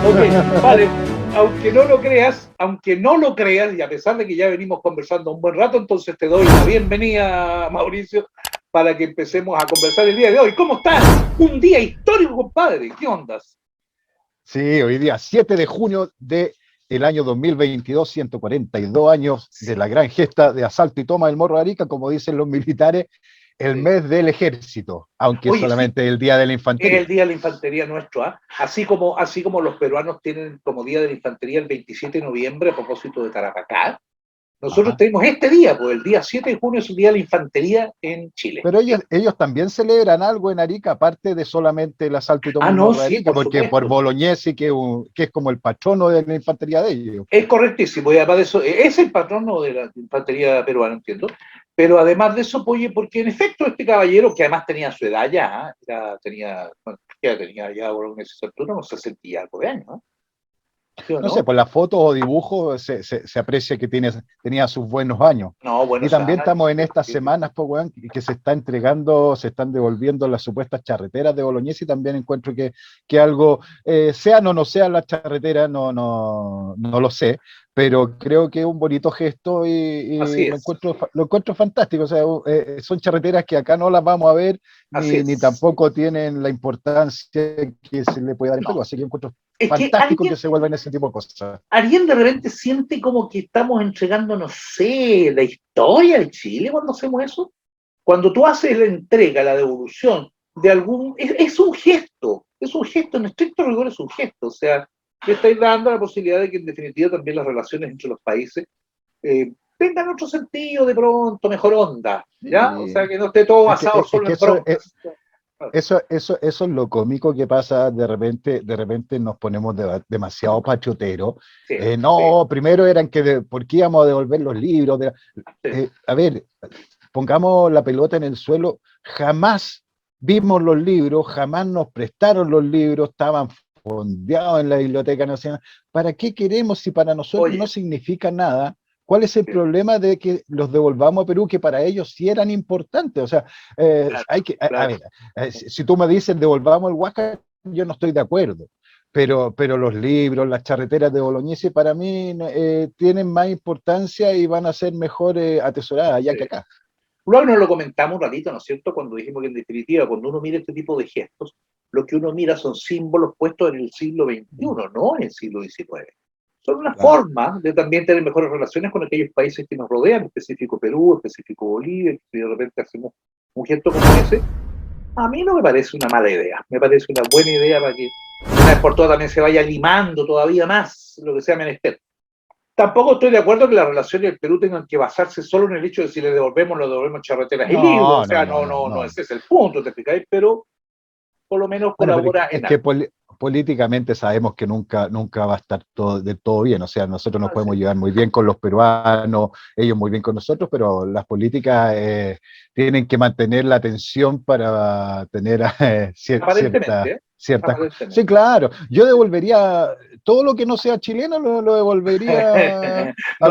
Ok, vale. Aunque no lo creas, y a pesar de que ya venimos conversando un buen rato, entonces te doy la bienvenida, Mauricio, para que empecemos a conversar el día de hoy. ¿Cómo estás? Un día histórico, compadre. ¿Qué ondas? Sí, hoy día 7 de junio del año 2022, 142 años de la gran gesta de asalto y toma del Morro de Arica, como dicen los militares, el Sí. mes del ejército, aunque Oye, sí, solamente el día de la es infantería. el Día de la Infantería nuestro, ¿ah? Así como los peruanos tienen como Día de la Infantería el 27 de noviembre a propósito de Tarapacá, nosotros Ajá. tenemos este día, pues el día 7 de junio es el Día de la Infantería en Chile. Pero ellos también celebran algo en Arica, aparte de solamente el asalto y toma Ah, del no, Morro de sí, Arica, por porque por supuesto. Bolognesi, que es como el patrono de la infantería de ellos. Es correctísimo, y además de eso, es el patrono de la infantería peruana, entiendo. Pero además de eso, oye, porque en efecto este caballero, que además tenía su edad ya, ya tenía ya por esa altura, unos 60 y algo de años, ¿no? ¿Sí o No sé, no? por las fotos o dibujos se aprecia que tenía sus buenos años. No, Y buenos también años. estamos en estas semanas, pues, weón, que se están devolviendo las supuestas charreteras de Bolognesi. Y también encuentro que algo, sean o no sean las charreteras, no lo sé, pero creo que es un bonito gesto Así y es, lo encuentro fantástico. O sea, son charreteras que acá no las vamos a ver, así ni es. tampoco tienen la importancia que se le puede dar en Perú. No, Así que yo encuentro es que fantástico que se vuelvan ese tipo de cosas. alguien de repente siente como que estamos entregando, no sé, la historia de Chile cuando hacemos eso. Cuando tú haces la entrega, la devolución de algún, es un gesto, en estricto rigor es un gesto, o sea, le estáis dando la posibilidad de que en definitiva también las relaciones entre los países tengan otro sentido de pronto, mejor onda, ¿ya? O Sí. sea, que no esté todo Es que, basado es solo que en broncas. eso es lo cómico que pasa. De repente nos ponemos demasiado patrioteros. Sí, sí, No, primero eran ¿por qué íbamos a devolver los libros? sí, A ver, pongamos la pelota en el suelo. Jamás vimos los libros, jamás nos prestaron los libros, estaban fondeados en la Biblioteca Nacional. ¿Para qué queremos si para nosotros no oye, significa nada? ¿Cuál es el sí, problema de que los devolvamos a Perú, que para ellos sí eran importantes? O sea, claro, a claro. ver, si tú me dices devolvamos el Huáscar, yo no estoy de acuerdo. Pero los libros, las charreteras de Bolognesi, para mí tienen más importancia y van a ser mejor atesoradas allá que Sí. acá. Luego nos lo comentamos un ratito, ¿no es cierto? Cuando dijimos que en definitiva, cuando uno mira este tipo de gestos, lo que uno mira son símbolos puestos en el siglo XXI, no en el siglo XIX. Son una Claro. forma de también tener mejores relaciones con aquellos países que nos rodean, específico Perú, específico Bolivia, que de repente hacemos un gesto como ese. A mí no me parece una mala idea, me parece una buena idea para que una vez por todas también se vaya limando todavía más lo que sea menester. Tampoco estoy de acuerdo que las relaciones del Perú tengan que basarse solo en el hecho de si le devolvemos, lo devolvemos charreteras y libros. O No, no, sea, no, no, no no. ese es el punto, ¿te explicáis? Pero por lo menos Bueno, pero colabora es en que algo. políticamente sabemos que nunca va a estar de todo bien. O sea, nosotros nos Así podemos es. llevar muy bien con los peruanos, ellos muy bien con nosotros, pero las políticas tienen que mantener la tensión para tener Aparentemente, ¿eh? ciertas cosas. Sí, Aparentemente. claro. Yo devolvería todo lo que no sea chileno, lo devolvería no,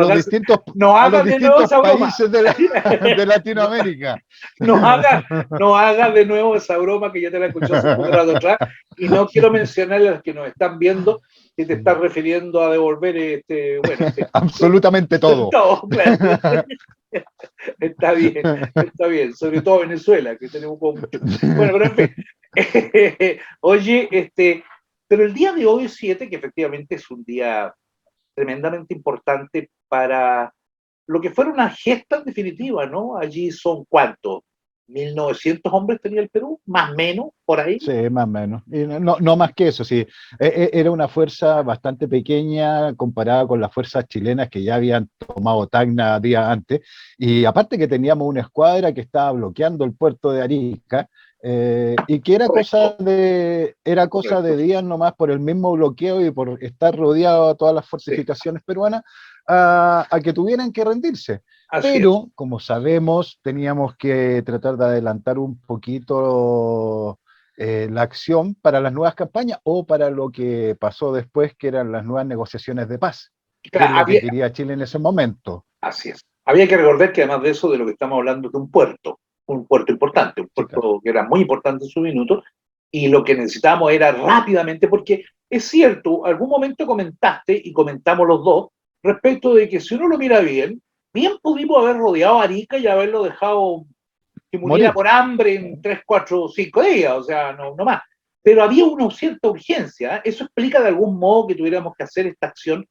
no a los hagas de nuevo distintos esa broma. países de no, Latinoamérica. no hagas de nuevo esa broma que ya te la escuché hace un poco de rato atrás. Y no quiero mencionar a los que nos están viendo que te estás refiriendo a devolver bueno, en fin. Absolutamente todo. Todo, claro. Está bien, sobre todo Venezuela, que tenemos como mucho. Bueno, pero en fin. Oye, pero el día de hoy 7, que efectivamente es un día tremendamente importante para lo que fuera una gesta en definitiva, ¿no? Allí son cuántos, 1900 hombres tenía el Perú, más o menos, por ahí. Sí, más o menos. Y no más que eso, sí. Era una fuerza bastante pequeña comparada con las fuerzas chilenas que ya habían tomado Tacna días antes. Y aparte que teníamos una escuadra que estaba bloqueando el puerto de Arica, y que Correcto, era cosa correcto. de días nomás por el mismo bloqueo y por estar rodeado a todas las Sí, fortificaciones peruanas a que tuvieran que rendirse. así es. Pero, como sabemos, teníamos que tratar de adelantar un poquito la acción para las nuevas campañas o para lo que pasó después, que eran las nuevas negociaciones de paz, que es Claro, lo que quería Chile en ese momento. así es. Había que recordar que además de eso, de lo que estamos hablando, de un puerto importante, un Sí, claro. puerto que era muy importante en su minuto, y lo que necesitábamos era rápidamente, porque es cierto, algún momento comentaste, y comentamos los dos, respecto de que si uno lo mira bien, bien pudimos haber rodeado a Arica y haberlo dejado que muriera Morir. por hambre en 3, 4, 5 días, o sea, no más. Pero había una cierta urgencia, ¿eh? Eso explica de algún modo que tuviéramos que hacer esta acción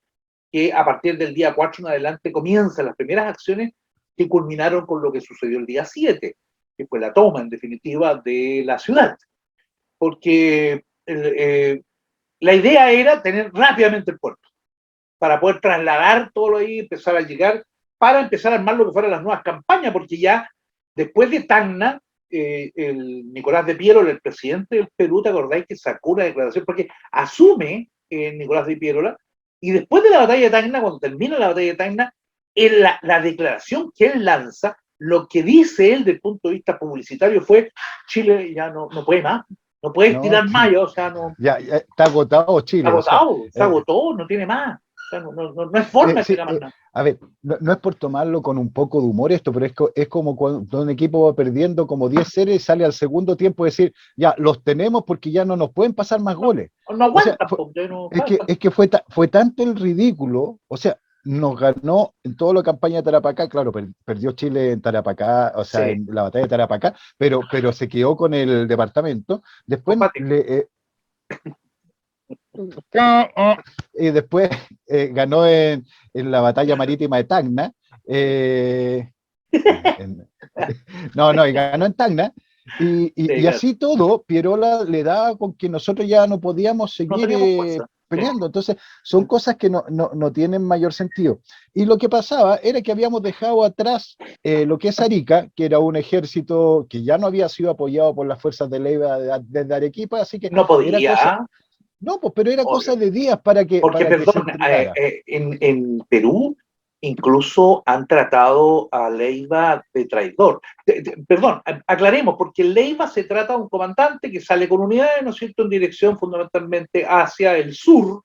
que a partir del día 4 en adelante comienzan las primeras acciones que culminaron con lo que sucedió el día 7, que fue la toma en definitiva de la ciudad. Porque la idea era tener rápidamente el puerto para poder trasladar todo lo ahí, empezar a llegar, para empezar a armar lo que fueran las nuevas campañas, porque ya después de Tacna, el Nicolás de Piérola, el presidente del Perú, ¿te acordáis que sacó una declaración? Porque asume Nicolás de Piérola, y después de la batalla de Tacna, cuando termina la batalla de Tacna, la declaración que él lanza, lo que dice él desde el punto de vista publicitario fue: Chile ya no puede más, no puede No, tirar más, o sea, no, ya está agotado Chile, o sea, se agotó, no tiene más, o sea, no hay forma de sí, tirar más nada. a ver, no es por tomarlo con un poco de humor esto, pero es como cuando un equipo va perdiendo como 10 series, sale al segundo tiempo decir, ya, los tenemos porque ya no nos pueden pasar más goles. No O sea, aguantan, no, es que fue tanto el ridículo, o sea, nos ganó en toda la campaña de Tarapacá, claro, perdió Chile en Tarapacá, o sea, sí, en la batalla de Tarapacá, pero se quedó con el departamento. Después combate. y después ganó en la batalla marítima de Tacna. eh, en- no, y ganó en Tacna. Sí, Y así todo, Pierola le daba con que nosotros ya no podíamos no seguir teníamos fuerza. Sí, peleando. Entonces, son cosas que no tienen mayor sentido. Y lo que pasaba era que habíamos dejado atrás lo que es Arica, que era un ejército que ya no había sido apoyado por las fuerzas de Leiva desde Arequipa, así que no era cosa, podía, no, pues, pero era obvio. cosa de días Porque, para que se perdón, entregara. en Perú incluso han tratado a Leiva de traidor. Perdón, aclaremos, porque Leiva se trata de un comandante que sale con unidades, ¿no es cierto?, en dirección fundamentalmente hacia el sur,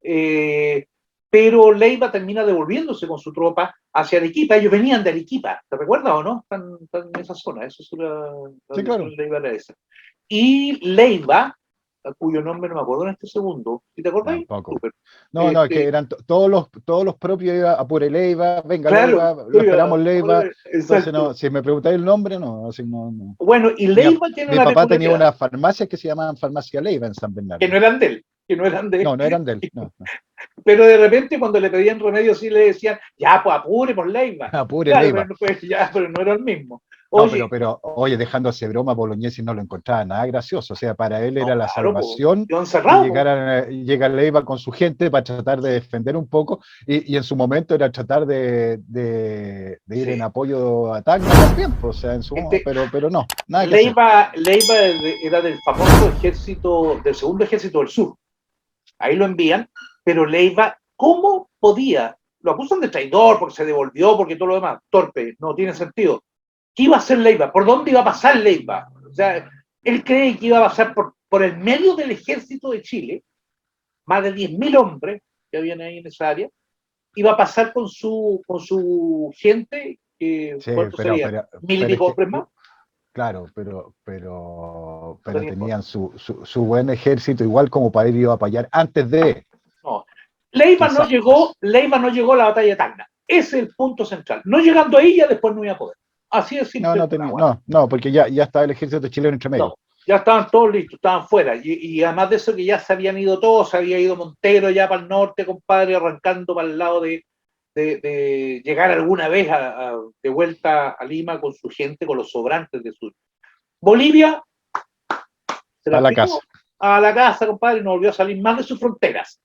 eh, pero Leiva termina devolviéndose con su tropa hacia Arequipa. Ellos venían de Arequipa, ¿te recuerdas o no? Están en esa zona, esa es la Sí, dirección claro. de Leiva era esa. Y Leiva, a cuyo nombre no me acuerdo en este segundo, si te acordáis, Tampoco. súper. No, es que Este, eran todos los propios, iba a por Leiva, venga claro, Leiva, lo esperamos Leiva. Entonces, exacto. no, si me preguntáis el nombre, no, así no. Bueno, y Leiva tiene Mi una papá tenía peculiaridad, unas farmacias que se llamaban Farmacia Leiva en San que Bernardo. no eran de él, que no eran de él. No eran de él, no. Pero de repente cuando le pedían remedio sí le decían, ya, pues apure por Leiva. Apure Claro, Leiva. pues, ya, pero no era el mismo. No, Oye, oye, dejándose broma, Bolognesi no lo encontraba nada gracioso. O sea, para él no, era la claro, pues, salvación quedó que encerrado, pues. llega Leiva con su gente para tratar de defender un poco. Y en su momento era tratar de ir Sí. en apoyo a Tacna también, pues, o sea, Este, pero no, nada que hacer. Leiva era del famoso ejército, del segundo ejército del sur. Ahí lo envían, pero Leiva, ¿cómo podía? Lo acusan de traidor porque se devolvió, porque todo lo demás, torpe, no tiene sentido. ¿Qué iba a hacer Leiva? ¿Por dónde iba a pasar Leiva? O sea, él cree que iba a pasar por el medio del ejército de Chile, más de 10.000 hombres que habían ahí en esa área, iba a pasar con su gente, Sí, ¿cuántos serían? Mil y pero es pico que, hombres más, claro, no pero tenía forma. tenían su buen ejército, igual como para ir a apoyar antes de, No. Leiva no llegó, quizás. Leiva no llegó a la batalla de Tacna. Ese es el punto central. No llegando ahí, ya después no iba a poder. Así de No, simple el agua. porque ya estaba el ejército chileno entre medio. No, ya estaban todos listos, estaban fuera. Y además de eso, que ya se habían ido todos, se había ido Montero ya para el norte, compadre, arrancando para el lado de llegar alguna vez de vuelta a Lima con su gente, con los sobrantes de sur. Bolivia se A la la casa. pegó a la casa, compadre, y no volvió a salir más de sus fronteras.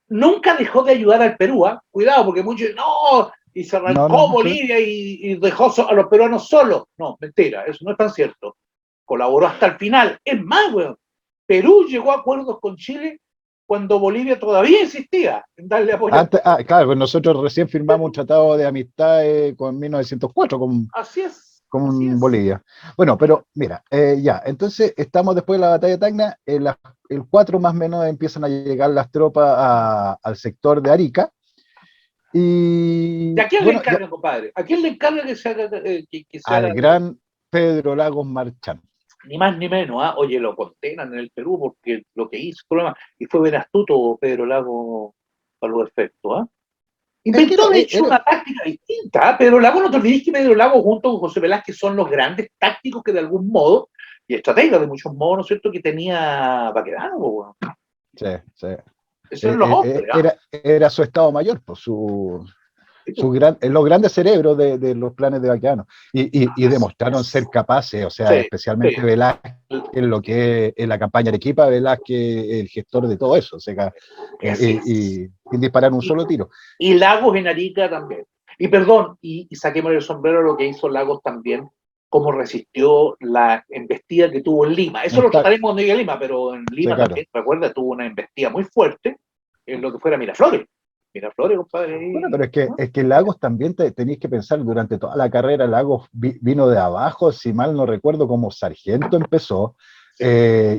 Nunca dejó de ayudar al Perú, ¿eh? Cuidado, porque muchos, no, y se arrancó No, sí. Bolivia y dejó a los peruanos solos. No, mentira, eso no es tan cierto. Colaboró hasta el final. Es más, weón, Perú llegó a acuerdos con Chile cuando Bolivia todavía insistía en darle apoyo al Antes, Perú. claro, pues nosotros recién firmamos un tratado de amistad con 1904 con, Así es. como Así en es. Bolivia. Bueno, pero mira, ya, entonces estamos después de la batalla de Tacna, el 4 más o menos empiezan a llegar las tropas al sector de Arica, ¿Y y a quién le bueno, ya encargan, compadre? ¿A quién le encarga que se haga, que se haga al gran Pedro Lagos Marchán. ni más ni menos? ¿Ah? Oye, lo condenan en el Perú porque lo que hizo, problema, y fue bien astuto Pedro Lago para los efectos. ¿Ah? Es que Inventó, de hecho, una táctica distinta. ¿Ah? Pedro Lago, no te olvides que Pedro Lago junto con José Velázquez son los grandes tácticos que de algún modo, y estrategas de muchos modos, ¿no es cierto?, que tenía Baquedano. Bueno. sí, sí. Esos eran los hombres. ¿Ah? Era su estado mayor, pues, los grandes cerebros de los planes de Baquedano. Y Así demostraron es. ser capaces, o sea, Sí, especialmente sí. Velázquez, en lo que es en la campaña de Arequipa, Velázquez, el gestor de todo eso, o sea, Así es. sin disparar un Y, solo tiro. y Lagos en Arica también. Y perdón, y saquemos el sombrero lo que hizo Lagos también, cómo resistió la embestida que tuvo en Lima. Eso lo trataremos cuando llegue a Lima, pero en Sí, Lima claro. también, recuerda, tuvo una embestida muy fuerte en lo que fuera Miraflores. Miraflores, Bueno, compadre. pero es que Lagos también tenéis que pensar, durante toda la carrera Lagos vino de abajo, si mal no recuerdo, como sargento empezó, Sí,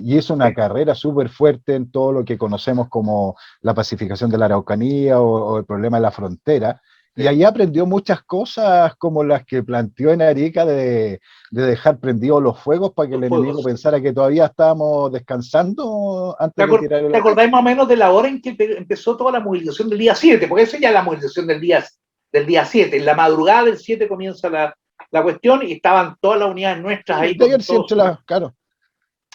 y hizo una carrera súper fuerte en todo lo que conocemos como la pacificación de la Araucanía o el problema de la frontera, y sí. ahí aprendió muchas cosas como las que planteó en Arica de dejar prendidos los fuegos para que Los el enemigo fuegos. pensara que todavía estábamos descansando antes de tirar el ¿Te ataque. acordáis más o menos de la hora en que empezó toda la movilización del día 7? Porque eso ya es la movilización del día 7. En la madrugada del 7 comienza la cuestión y estaban todas las unidades nuestras ahí De con ayer sí, todos entre sus. las, claro,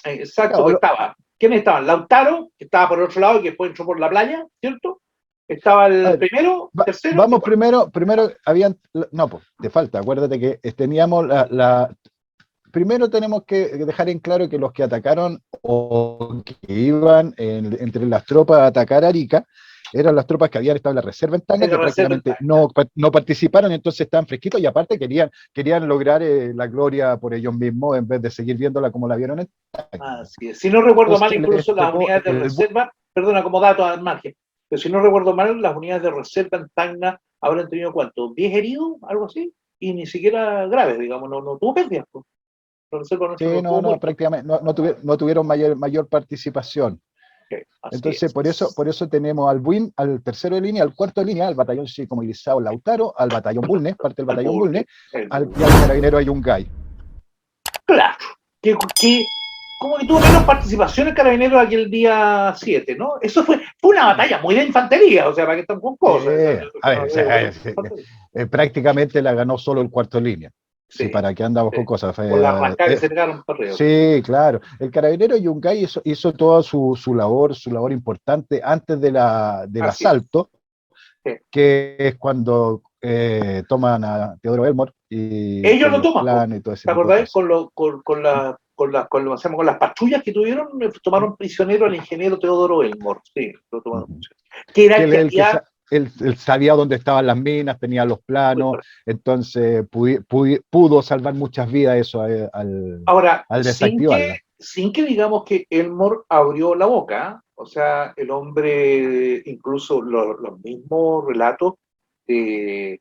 Exacto, pues claro, estaba. ¿Quiénes estaban? Lautaro, que estaba por el otro lado y que después entró por la playa, ¿cierto? Estaba a el ver, primero, tercero y vamos cuarto. primero habían, no, pues, te falta, acuérdate que teníamos primero tenemos que dejar en claro que los que atacaron o que iban entre las tropas a atacar Arica, eran las tropas que habían estado en la reserva en Tacna, Era que reserva prácticamente en. no participaron, entonces estaban fresquitos y aparte querían lograr la gloria por ellos mismos en vez de seguir viéndola como la vieron en Tacna. Así es. Si no recuerdo Entonces mal, les incluso las tocó unidades de reserva, perdona, como dato al margen, pero si no recuerdo mal, las unidades de reserva en Tacna habrán tenido ¿cuánto? ¿10 heridos? Algo así. Y ni siquiera graves, digamos, no tuvo pérdidas. Pues. La reserva nuestra sí, no tuvo muertos. prácticamente no tuvieron mayor participación. Okay, así Entonces, es. por eso tenemos al BUIN, al tercero de línea, al cuarto de línea, al batallón psicomovilizado Lautaro, al batallón Bulnes, parte del Al batallón borde, Bulnes, el y borde. al carabinero Ayungay. Claro. Que como que tuvo menos participación el carabinero aquel día 7, ¿no? Eso fue una batalla muy de infantería, o sea, para que están con cosas. A ver, o sea, prácticamente la ganó solo el cuarto de línea. Sí, Sí, para que andamos sí. con cosas. Por la arrancada que se pegaron para arriba. Sí, claro. El carabinero Yungay hizo toda su labor importante antes del Así es. asalto, Sí. que es cuando toman a Teodoro Belmont y Ellos con lo los toman, planes y todo ese ¿te tipo de acordáis? cosas. Con las patrullas que tuvieron, tomaron prisionero al ingeniero Teodoro Elmore. Sí, lo tomaron Ujú. prisionero. Que era Que el él, que el que hacía. él sabía dónde estaban las minas, tenía los planos, entonces pudo salvar muchas vidas eso Ahora, al sin que, desactivarla. sin que digamos que Elmore abrió la boca, o sea, el hombre, incluso los mismos relatos de,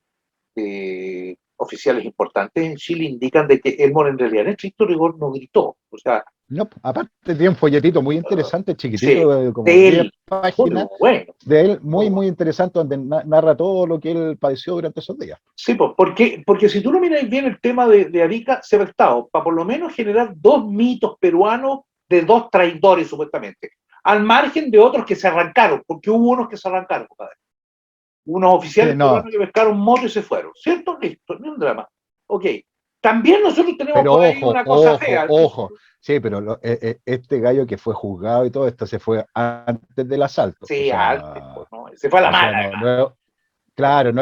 de oficiales importantes en Chile indican de que Elmore en realidad en estricto rigor no gritó. O sea, No, aparte tiene un folletito muy interesante, sí, chiquitito, como de 10 él, muy páginas, bueno, de él, muy muy, bueno. muy interesante, donde narra todo lo que él padeció durante esos días. Sí, pues, porque si tú no miras bien el tema de Arica, se ha prestado para por lo menos generar dos mitos peruanos de dos traidores, supuestamente, al margen de otros que se arrancaron, porque hubo unos que se arrancaron, compadre. Unos Sí, oficiales no, peruanos que pescaron moto y se fueron, ¿cierto? Listo, ni un drama. Ok. También nosotros tenemos pero por ahí ojo, una cosa ojo, fea. ojo. Sí, pero este gallo que fue juzgado y todo esto se fue antes del asalto. Sí, antes, pues, ¿no? Se fue a la O sea, mala, además. claro, no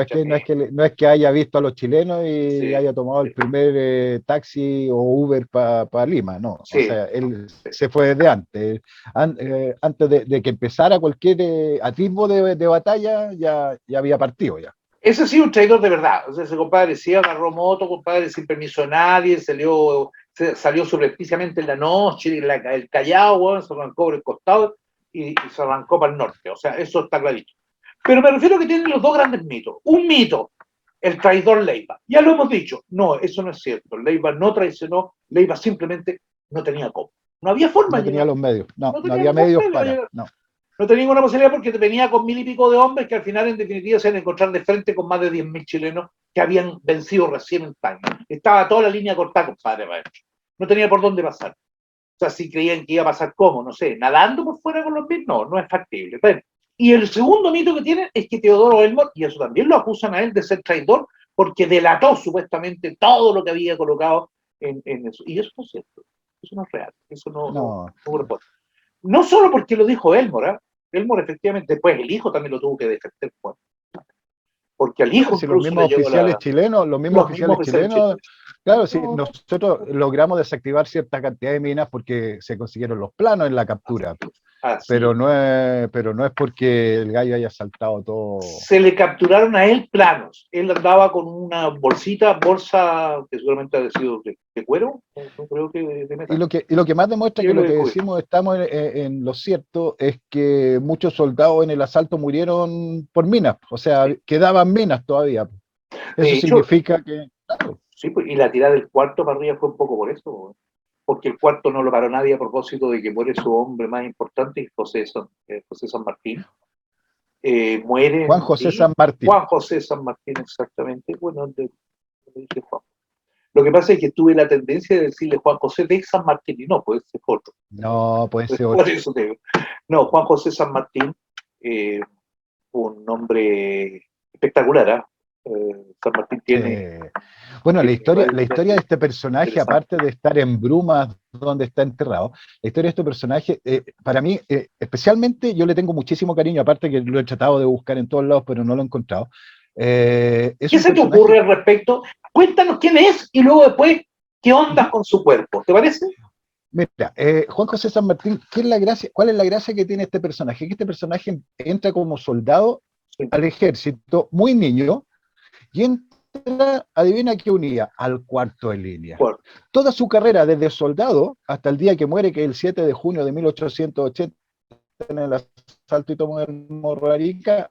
es que haya visto a los chilenos y Sí, haya tomado el sí, primer taxi o Uber para Lima, no. O sí, sea, él sí. se fue desde antes. Antes de que empezara cualquier atisbo de batalla, ya había partido ya. Ese sí, un traidor de verdad. O sea, ese compadre sí agarró moto, compadre, sin permiso de nadie, salió subrepticiamente en la noche, el Callao, bueno, se arrancó por el costado y se arrancó para el norte. O sea, eso está clarito. Pero me refiero a que tienen los dos grandes mitos. Un mito, el traidor Leiva. Ya lo hemos dicho, no, eso no es cierto. Leiva no traicionó, Leiva simplemente no tenía cómo. No había forma No de tenía llegar. los medios, no, No no tenía había ningún medios medio de para, llegar. no. No tenía ninguna posibilidad porque venía con 1000 y pico de hombres que al final, en definitiva, se iban a encontrar de frente con más de 10.000 chilenos que habían vencido recién en Tacna. Estaba toda la línea cortada, compadre, maestro. No tenía por dónde pasar. O sea, si creían que iba a pasar, ¿cómo? No sé, nadando por fuera con los pies, no, no es factible. Pero, y el segundo mito que tienen es que Teodoro Elmore, y eso también lo acusan a él de ser traidor, porque delató supuestamente todo lo que había colocado en eso. Y eso no es cierto. Eso no es real. Eso No. no corresponde. No solo porque lo dijo Elmore, ¿eh? Elmore efectivamente, después el hijo también lo tuvo que defender, pues, porque al hijo Si los incluso le mismos llegó oficiales chilenos, los mismos los mismos oficiales oficiales chilenos, chilenos. claro, si No, no, nosotros logramos desactivar cierta cantidad de minas porque se consiguieron los planos en la captura, así. pero no es porque el gallo haya saltado todo. Se le capturaron a él planos. Él andaba con una bolsa que seguramente ha sido de cuero, no creo que de metal. Y lo que más demuestra Y que él lo lo que descubrió. decimos estamos en lo cierto es que muchos soldados en el asalto murieron por minas, o sea, Sí. quedaban minas todavía. De Eso hecho, significa que, claro, sí, pues, y la tirada del cuarto para arriba fue un poco por eso, porque el cuarto no lo paró nadie a propósito de que muere su hombre más importante, José San Martín. Muere Juan en José Morí, San Martín. Juan José San Martín exactamente, bueno, le dije Juan. Lo que pasa es que tuve la tendencia de decirle Juan José de San Martín, y no, puede ser otro. No, puede ser Por otro. eso te digo. No, Juan José San Martín, eh, un nombre espectacular, ¿eh? San Martín Bueno, tiene la historia de este personaje, interesante. aparte de estar en Brumas, donde está enterrado, la historia de este personaje, para mí, especialmente, yo le tengo muchísimo cariño, aparte que lo he tratado de buscar en todos lados, pero no lo he encontrado. Es ¿Qué un se te personaje, ocurre al respecto? Cuéntanos quién es y luego después qué ondas con su cuerpo, ¿te parece? mira, Juan José San Martín, ¿qué es la gracia? ¿Cuál es la gracia que tiene este personaje? Que este personaje entra como soldado Sí. al ejército, muy niño, y entra, adivina qué unía, al cuarto de línea. Bueno, Toda su carrera, desde soldado hasta el día que muere, que es el 7 de junio de 1880, en el asalto y tomo de Morrarica,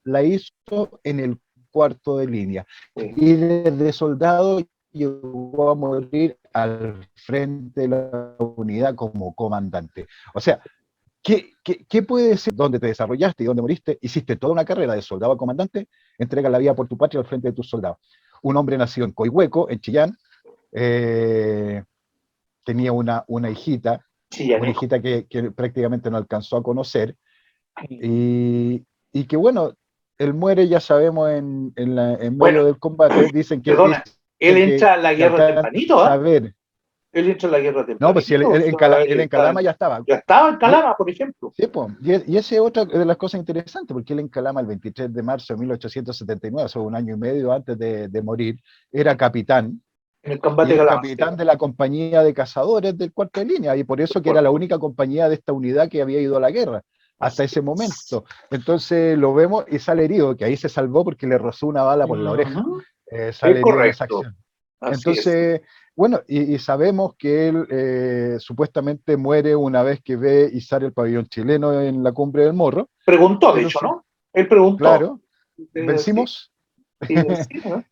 la hizo en el cuarto de línea. sí. Y desde soldado llegó a morir al frente de la unidad como comandante. O sea, ¿qué puede decir? ¿Dónde te desarrollaste y dónde moriste? Hiciste toda una carrera de soldado a comandante, entrega la vida por tu patria al frente de tus soldados. Un hombre nacido en Coihueco, en Chillán, eh, tenía una Chillanejo. hijita que prácticamente no alcanzó a conocer, y, y que bueno, él muere, ya sabemos, en Bueno, medio del combate, perdona, él dicen entra a la que guerra alcanza tempranito, ¿ah? a ver. Él entra a la guerra No, pues si tempranito, o sea, él en Calama ya estaba. ya estaba en Y, Calama, por ejemplo, sí, pues, y esa es otra de las cosas interesantes, porque él en Calama el 23 de marzo de 1879, o sea, un año y medio antes de morir, era capitán, en el y combate de era Calama, sí. capitán de la compañía de cazadores del cuarto de línea, y por eso que era la Bueno, única compañía de esta unidad que había ido a la guerra, hasta así ese es. momento. Entonces lo vemos y sale herido, que ahí se salvó porque le rozó una bala por la oreja. Ujú, es Sale herido en esa correcto, acción. así es. Entonces, bueno, y sabemos que él supuestamente muere una vez que ve izar el pabellón chileno en la cumbre del Morro. Preguntó, de Eso hecho, sí, ¿no? Él preguntó. claro, Sí, vencimos. sí, sí, ¿no?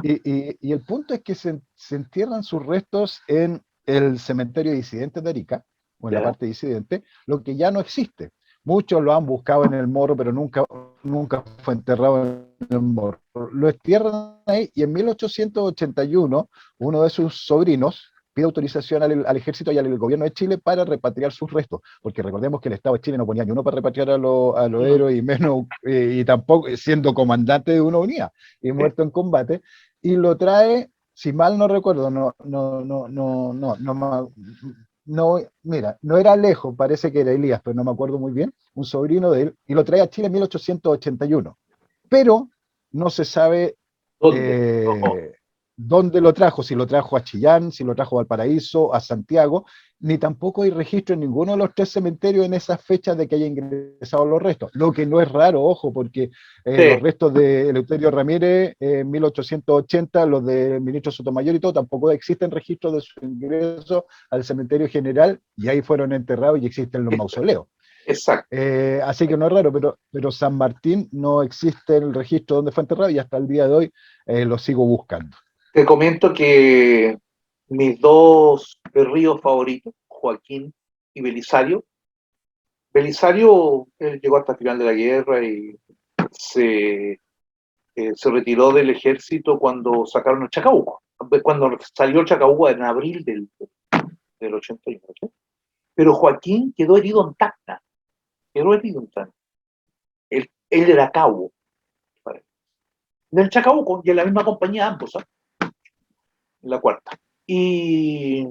Y el punto es que se entierran sus restos en el cementerio de disidentes de Arica, o en la Ya. parte disidente, lo que ya no existe. Muchos lo han buscado en el Morro, pero nunca fue enterrado en el Morro. Lo entierran ahí y en 1881 uno de sus sobrinos pide autorización al ejército y al gobierno de Chile para repatriar sus restos, porque recordemos que el Estado de Chile no ponía ni uno para repatriar a los Mm, héroes, y menos, y tampoco siendo comandante de una unidad y sí. muerto en combate, y lo trae, si mal no recuerdo, no, mira, no era Alejo, parece que era Elías, pero no me acuerdo muy bien, un sobrino de él, y lo trae a Chile en 1881. Pero no se sabe ¿Dónde? Ojo. eh, dónde lo trajo, si lo trajo a Chillán, si lo trajo a Valparaíso, a Santiago, ni tampoco hay registro en ninguno de los tres cementerios en esas fechas de que haya ingresado los restos, lo que no es raro, ojo, porque los Sí, restos de Eleuterio Ramírez en 1880, los del ministro Sotomayor y todo, tampoco existen registros de su ingreso al cementerio general, y ahí fueron enterrados y existen los esto, mausoleos. exacto. Así que no es raro, pero San Martín no existe el registro donde fue enterrado y hasta el día de hoy lo sigo buscando. Te comento que mis dos ríos favoritos, Joaquín y Belisario. Belisario llegó hasta el final de la guerra y se, se retiró del ejército cuando sacaron el Chacabuco. Cuando salió el Chacabuco en abril del 81. ¿Sí? Pero Joaquín quedó herido en Tacna. Quedó herido en Tacna. Él era cabo. En el Chacabuco y en la misma compañía ambos, ¿eh? En la cuarta. Y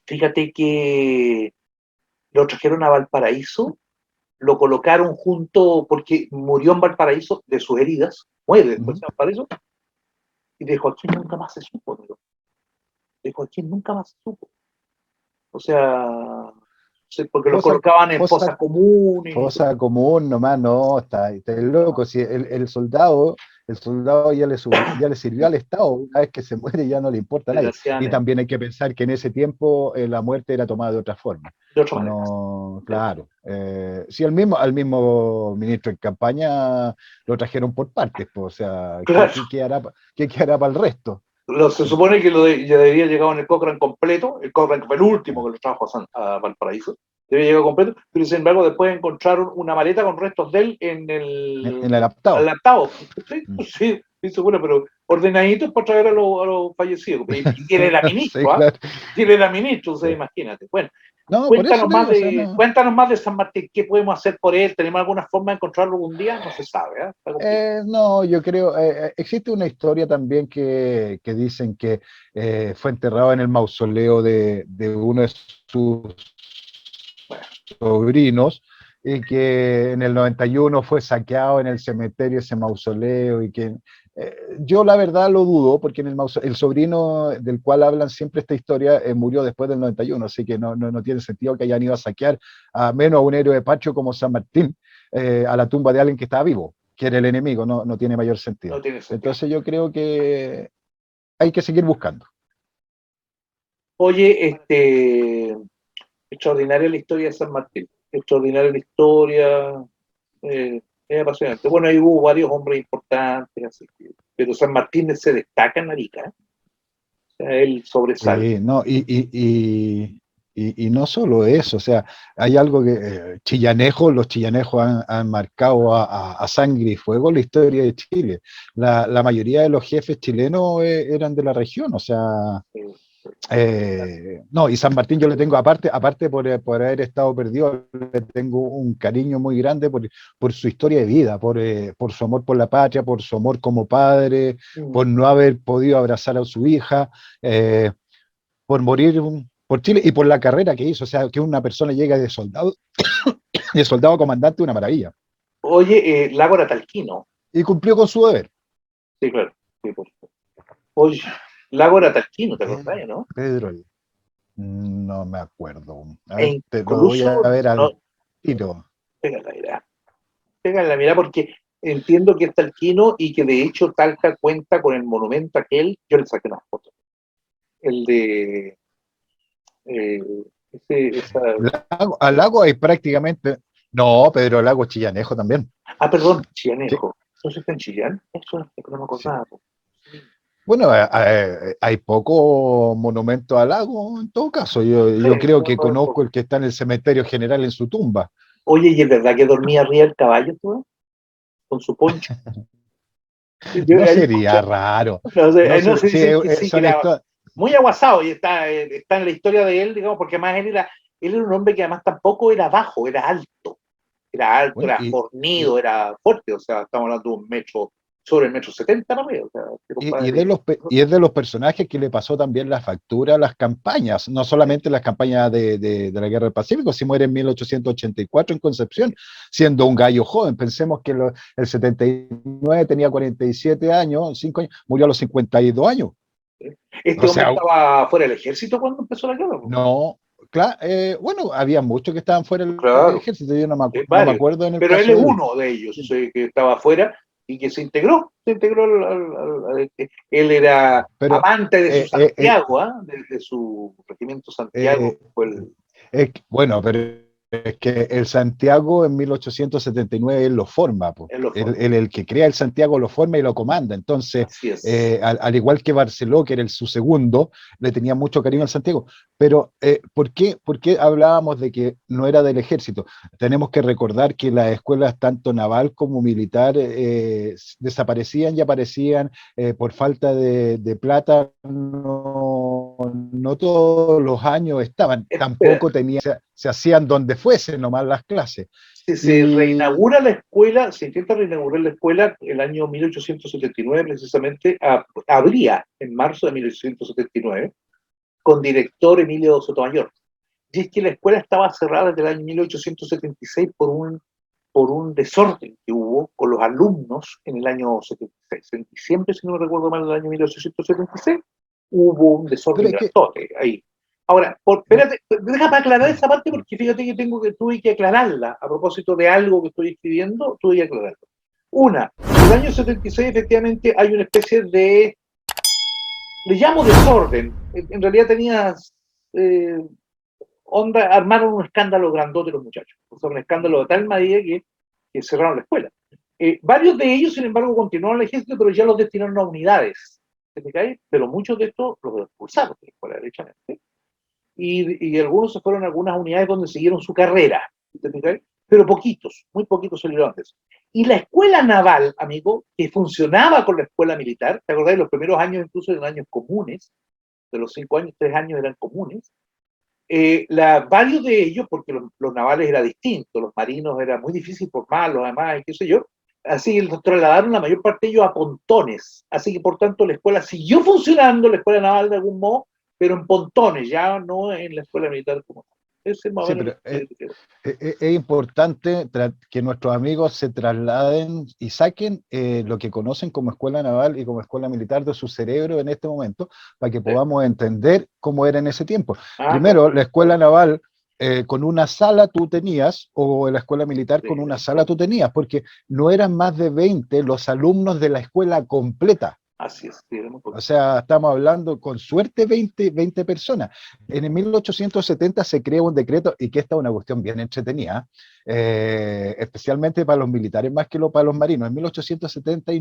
fíjate que lo trajeron a Valparaíso, lo colocaron junto, porque murió en Valparaíso de sus heridas, muere después de Valparaíso, y de Joaquín nunca más se supo, ¿no? De Joaquín nunca más se supo. O sea, porque los Fosa, colocaban en fosa, fosas comunes. fosa común nomás, no, está loco. Si el soldado ya le sirvió al Estado, una vez que se muere ya no le importa a nadie. Y Desgraciadamente, también hay que pensar que en ese tiempo la muerte era tomada de otra forma. de otra manera. No, claro. Sí, al mismo ministro en campaña lo trajeron por partes, pues, o sea, ¿qué, Claro, qué, qué hará, qué qué hará para el resto? se supone que ya debería llegar en el Cochrane completo, el Cochrane fue el último que lo trajo a Valparaíso, debería llegar completo, pero sin embargo después encontraron una maleta con restos de él en En el el adaptado. adaptado. Sí, Mm. sí, sí, seguro, pero ordenaditos para traer a los fallecidos. Y él era Sí, ministro, ¿ah? claro. Y él era ministro, Sí. imagínate. Bueno, No, por eso te digo, o sea, no. cuéntanos más de San Martín, ¿qué podemos hacer por él? ¿Tenemos alguna forma de encontrarlo algún día? No se sabe, ¿eh? Está complicado. No, yo creo, existe una historia también que dicen que fue enterrado en el mausoleo de uno de sus Bueno, sobrinos y que en el 91 fue saqueado en el cementerio ese mausoleo y que yo la verdad lo dudo porque el sobrino del cual hablan siempre esta historia murió después del 91, así que no tiene sentido que hayan ido a saquear a menos a un héroe patrio como San Martín a la tumba de alguien que estaba vivo, que era el enemigo, no tiene mayor no sentido. tiene sentido. Entonces yo creo que hay que seguir buscando. Oye, extraordinaria la historia de San Martín, extraordinaria la historia, es apasionante. Bueno, ahí hubo varios hombres importantes, así que, pero San Martín se destaca en Arica, ¿eh? O sea, él sobresale. No, y no solo eso, o sea, hay algo que los chillanejos han marcado a sangre y fuego la historia de Chile. La mayoría de los jefes chilenos eran de la región, o sea, Eh, no, y San Martín yo le tengo, aparte por haber estado perdido, le tengo un cariño muy grande por su historia de vida, por su amor por la patria, por su amor como padre, por no haber podido abrazar a su hija. eh, por morir por Chile y por la carrera que hizo. O sea, que una persona llega de soldado a comandante, una maravilla. Oye, Lágora Talquino, Y cumplió con su deber. sí, claro. Sí, por supuesto. Oye, Lágora Talquino, ¿te acordás, no? Pedro, no me acuerdo. A E ver, te lo voy incluso, a ver no, al tiro. pégala, mirá, pégala, mirá, porque entiendo que es Talquino y que de hecho Talca cuenta con el monumento aquel, yo le saqué una foto, el de eh, esa. Al lago hay prácticamente. No, Pedro Lago Chillanejo también. Ah, perdón, Sí, Chianejo. ¿Entonces está en Chillán? Eso es lo que no me sí. acordaba. Sí. Bueno, hay poco monumento al lago en todo caso. Yo creo que conozco el que está en el cementerio general en su tumba. Oye, ¿y es verdad que dormía arriba del caballo tú? Con su poncho. Yo No ahí sería escuché, raro. no sé, No no sé, se sí, dicen que sí, que son era esto. muy aguasado y está en la historia de él, digamos, porque además él era un hombre que además tampoco era bajo, era alto, Bueno, era y, fornido, y, era fuerte, o sea, estamos hablando de un metro, sobre el metro 70 para arriba, o sea, este y, y de compadre. los, pe- y es de los personajes que le pasó también la factura a las campañas, no solamente las campañas de la Guerra del Pacífico, si muere en 1884 en Concepción, siendo un gallo joven. Pensemos que el 79 tenía 47 años, 5 años, murió a los 52 años. Este O hombre sea, estaba fuera del ejército cuando empezó la guerra, ¿no? no, claro, bueno, había muchos que estaban fuera del Claro. ejército, yo no me Varios, acuerdo en el pero él caso es de él. uno de ellos que estaba afuera y que se integró él era Pero, amante de su eh, eh, eh, Santiago, ¿ah? De su regimiento Santiago, eh, fue el, bueno, pero es que el Santiago en 1879 él lo forma, po. Él lo Él, forma. el que crea el Santiago lo forma y lo comanda. Entonces, Así es. al igual que Barceló, que era su segundo, le tenía mucho cariño al Santiago. Pero, por qué hablábamos de que no era del ejército? Tenemos que recordar que las escuelas, tanto naval como militar, desaparecían y aparecían por falta de plata. No, no todos los años estaban, Espera, tampoco tenía, se hacían donde fuese nomás las clases. si se Y reinaugura la escuela, se intenta reinaugurar la escuela el año 1879, precisamente, habría en marzo de 1879, con director Emilio Sotomayor. Y es que la escuela estaba cerrada desde el año 1876 por un desorden que hubo con los alumnos en el año 76. En diciembre, si no me recuerdo mal, del año 1876, hubo un pero desorden es que, grandote ahí. Ahora, espérate, déjame aclarar esa parte porque fíjate que tuve que aclararla a propósito de algo que estoy escribiendo, tuve que aclararlo. Una, en el año 76 efectivamente hay una especie de, le llamo desorden, en realidad tenías onda, armaron un escándalo grandote los muchachos, o sea, un escándalo de tal medida que cerraron la escuela. Varios de ellos, sin embargo, continuaron el ejército, pero ya los destinaron a unidades, pero muchos de estos los expulsaron de la escuela, derechamente, y algunos se fueron a algunas unidades donde siguieron su carrera, pero poquitos, muy poquitos salieron de eso. Y la escuela naval, amigo, que funcionaba con la escuela militar, ¿te acordás? Los primeros años incluso eran años comunes, de los 5 años, 3 años eran comunes, varios de ellos, porque los navales era distinto, los marinos era muy difícil formarlos, además, y qué sé yo, así que los trasladaron la mayor parte de ellos a pontones, así que por tanto la escuela siguió funcionando, la escuela naval de algún modo, pero en pontones, ya no en la escuela militar como tal. Ese es más o sí, menos pero lo que quiero. es importante que nuestros amigos se trasladen y saquen lo que conocen como escuela naval y como escuela militar de su cerebro en este momento, para que Sí. podamos entender cómo era en ese tiempo. Claro, Primero, la escuela naval con una sala tú tenías, o la escuela militar sí, con una sala tú tenías, porque no eran más de 20 los alumnos de la escuela completa. así es, sí, era muy O poquito. sea, estamos hablando con suerte 20 personas. En el 1870 se crea un decreto, y que esta es una cuestión bien entretenida, especialmente para los militares más que para los marinos. En 1870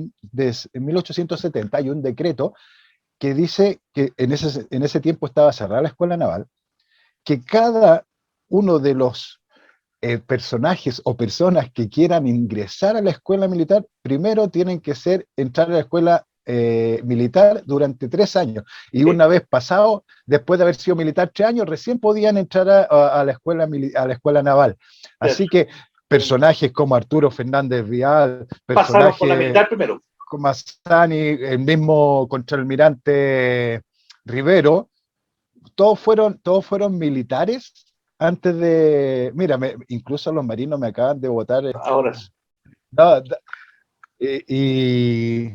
hay un decreto que dice que en ese tiempo estaba cerrada la escuela naval, que cada uno de los personajes o personas que quieran ingresar a la escuela militar, primero tienen que entrar a la escuela militar durante 3 años. Y Sí, una vez pasado, después de haber sido militar 3 años, recién podían entrar a la escuela, a la escuela naval. claro. Así que personajes como Arturo Fernández Vial, Pasaron por la personajes militar primero. como Mazzani, el mismo contraalmirante Rivero, todos fueron militares antes de. Mira, incluso los marinos me acaban de votar. Ahora, No, y,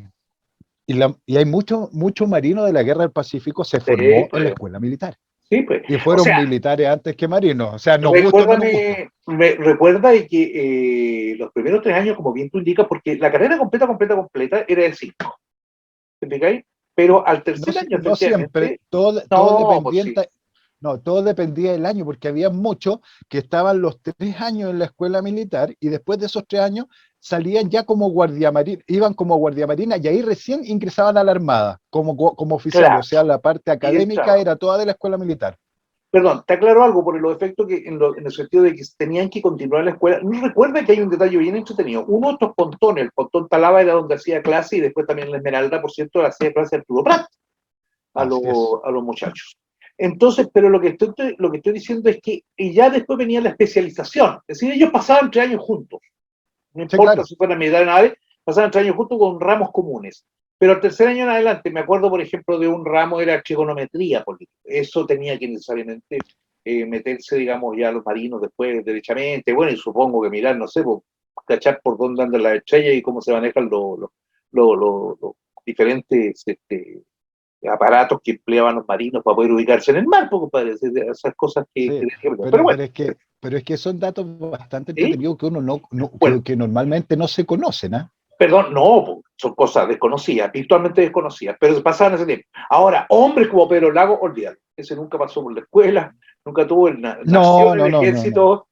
y hay muchos marinos de la Guerra del Pacífico se sí, formó en la pues, escuela militar. sí, pues. Y O fueron sea, militares antes que marinos. O sea, nos gusta o no nos gusta. recuerda de que los primeros 3 años, como bien tú indicas, porque la carrera completa era de 5, ¿entendéis? Pero al No, tercer año, no siempre, efectivamente, todo no, pues sí, dependiente. No, todo dependía del año, porque había muchos que estaban los 3 años en la escuela militar y después de esos 3 años salían ya como guardiamarina, iban como guardiamarina y ahí recién ingresaban a la Armada como oficiales. O claro, sea, la parte y académica entraba. era toda de la escuela militar. Perdón, te aclaro algo por los efectos que, en el sentido de que tenían que continuar en la escuela. No recuerda que hay un detalle bien entretenido. Uno de estos pontones, el pontón Talaba, era donde hacía clase y después también la Esmeralda, por cierto, hacía clase Arturo Prat Así es. a los muchachos. Entonces, pero lo que estoy diciendo es que ya después venía la especialización. Es decir, ellos pasaban 3 años juntos. No Sí, importa claro. si fueran militares o naves, pasaban 3 años juntos con ramos comunes. Pero al tercer año en adelante, me acuerdo, por ejemplo, de un ramo, era trigonometría política. Eso tenía que necesariamente meterse, digamos, ya los marinos después, derechamente. Bueno, y supongo que mirar, no sé, cachar por dónde andan las estrellas y cómo se manejan los diferentes aparatos que empleaban los marinos para poder ubicarse en el mar, porque parece esas cosas que Sí, tenían que ver. Pero pero, bueno, pero es que son datos bastante ¿sí? entretenidos que uno Bueno, que normalmente no se conocen, ¿ah? perdón, no, son cosas desconocidas, virtualmente desconocidas, pero pasaban ese tiempo. Ahora, hombres como Pedro Lago, olvídalo. Ese nunca pasó por la escuela, nunca tuvo, nació No, en el no, no, no, no. ejército,